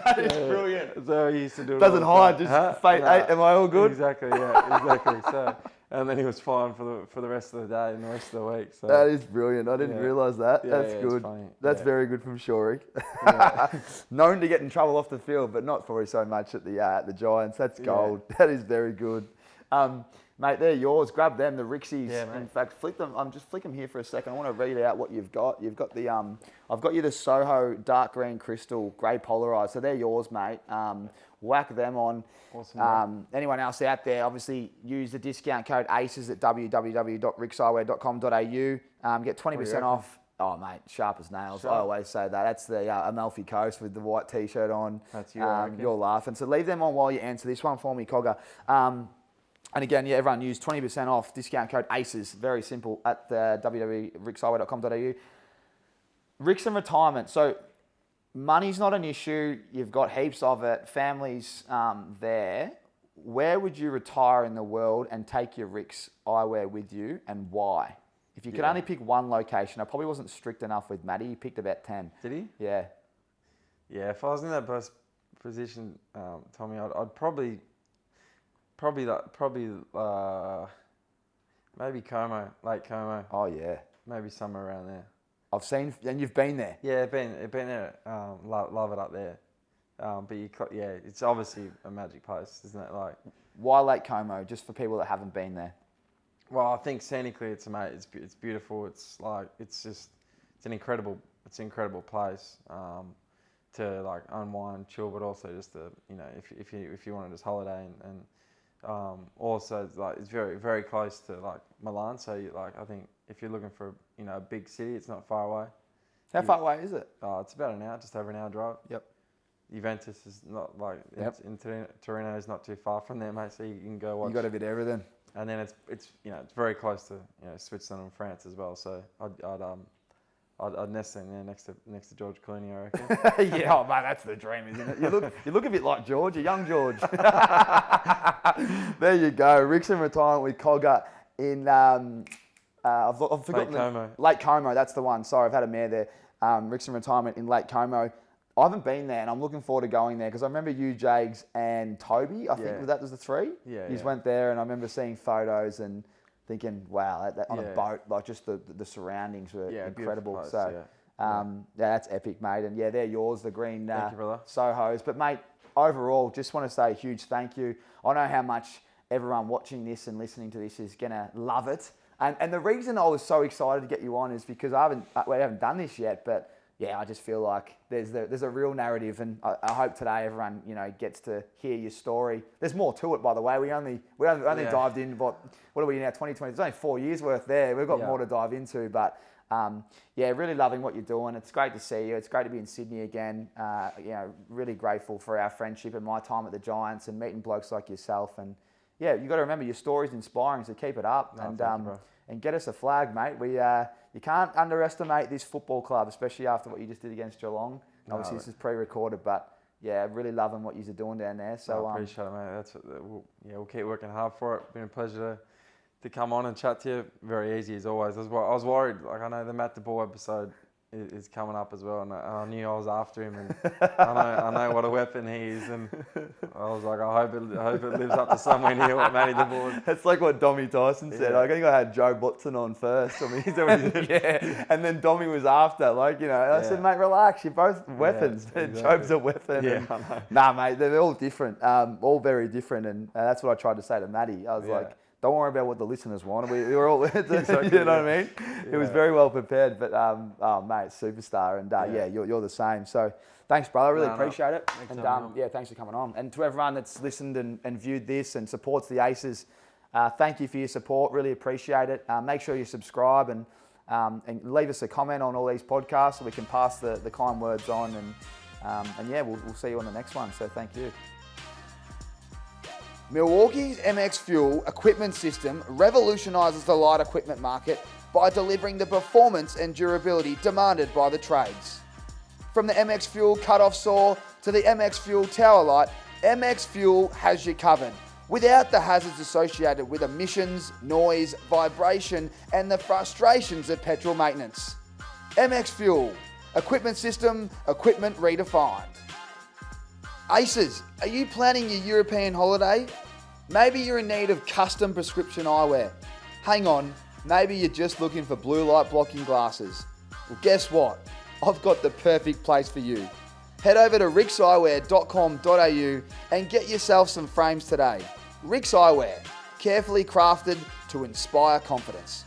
That is brilliant. So he used to do it. Doesn't hide, just fate. Hey, am I all good? Exactly. So, and then he was fine for the rest of the day and the rest of the week. So that is brilliant. I didn't realise that. That's good. Funny. That's very good from Shorey. Known to get in trouble off the field, but not probably so much at the Giants. That's gold. That is very good. Mate, they're yours. Grab them, the RIXXs. Yeah, mate. In fact, flick them. Just flick them here for a second. I want to read out what you've got. You've got the I've got you the Soho dark green crystal grey polarized. So they're yours, mate. Whack them on. Awesome. Anyone else out there, obviously use the discount code ACES at www.rixeyewear.com.au. Get 20% off. Oh, mate, sharp as nails. Sharp. I always say that. That's the Amalfi Coast with the white T-shirt on. That's you, I reckon. You're laughing. So leave them on while you answer this one for me, Cogger. And again, yeah, everyone use 20% off, discount code ACES, very simple, at www.rixeyewear.com.au. RIXX and retirement. So money's not an issue. You've got heaps of it. Families there. Where would you retire in the world and take your RIXX eyewear with you, and why? If you could only pick one location, I probably wasn't strict enough with Matty. He picked about 10. Did he? Yeah. Yeah, if I was in that best position, Tommy, I'd probably maybe Como, Lake Como. Oh, yeah. Maybe somewhere around there. I've seen, and you've been there. Yeah, been there. Love it up there. But it's obviously a magic place, isn't it? Like, Why Lake Como? Just for people that haven't been there. well, I think scenically it's amazing. It's beautiful. It's an incredible place to like unwind, chill, but also just to, if you want to just holiday and also it's very, very close to like Milan. So I think if you're looking for a big city, it's not far away. How far away is it? It's about an hour, just over an hour drive. Yep. Juventus is not like in Torino is not too far from there, mate. So you can go watch. You got a bit of everything. And then it's very close to Switzerland and France as well. So I'd nest in there next to George Clooney, I reckon. Yeah, oh, mate, that's the dream, isn't it? You look a bit like George, a young George. There you go, RIXX and retirement with Cogger in I've forgotten Lake Como. That's the one. Sorry, I've had a mare there. RIXX and retirement in Lake Como. I haven't been there, and I'm looking forward to going there because I remember you, Jags, and Toby. I think that was the three. Yeah. You went there, and I remember seeing photos and thinking, wow, that on a boat, like just the surroundings were incredible. Place, so that's epic, mate. And they're yours, the green Thank you, brother. Sohos. But mate, overall, just want to say a huge thank you. I know how much everyone watching this and listening to this is gonna love it. And the reason I was so excited to get you on is because we haven't done this yet, but yeah, I just feel like there's a real narrative, and I hope today everyone gets to hear your story. There's more to it, by the way. We only dived in. What are we now? 2020. There's only 4 years worth there. We've got more to dive into, but really loving what you're doing. It's great to see you. It's great to be in Sydney again. Really grateful for our friendship and my time at the Giants and meeting blokes like yourself. And yeah, you got to remember your story's inspiring, so keep it up. And get us a flag, mate. You can't underestimate this football club, especially after what you just did against Geelong. Obviously, this is pre-recorded, but yeah, really loving what you're doing down there. So I appreciate it, mate. We'll keep working hard for it. Been a pleasure to come on and chat to you. Very easy as always. I was worried. Like, I know the Matt DeBoer episode is coming up as well, and I knew I was after him, and I know what a weapon he is, and I was like, I hope it lives up to somewhere near what Matty DeBoer. That's like what Dommy Tyson said. Yeah. I think I had Joe Butson on first. I mean, and then Dommy was after. I said, mate, relax. You're both weapons. Yeah, exactly. Jobe's a weapon. Yeah, I know. Nah, mate, they're all different. All very different, and that's what I tried to say to Matty. I was like, don't worry about what the listeners want. We were all, Exactly, you know what I mean? It was very well prepared, but mate, superstar, and you're the same. So thanks, brother. I really appreciate it. And thanks for coming on. And to everyone that's listened and viewed this and supports the Aces, thank you for your support. Really appreciate it. Make sure you subscribe and leave us a comment on all these podcasts so we can pass the kind words on. And we'll see you on the next one. So thank you. Milwaukee's MX Fuel equipment system revolutionises the light equipment market by delivering the performance and durability demanded by the trades. From the MX Fuel cut-off saw to the MX Fuel tower light, MX Fuel has you covered, without the hazards associated with emissions, noise, vibration, and the frustrations of petrol maintenance. MX Fuel, equipment system, equipment redefined. Aces, are you planning your European holiday? Maybe you're in need of custom prescription eyewear. Hang on, maybe you're just looking for blue light blocking glasses. Well, guess what? I've got the perfect place for you. Head over to rixeyewear.com.au and get yourself some frames today. RIXX Eyewear. carefully crafted to inspire confidence.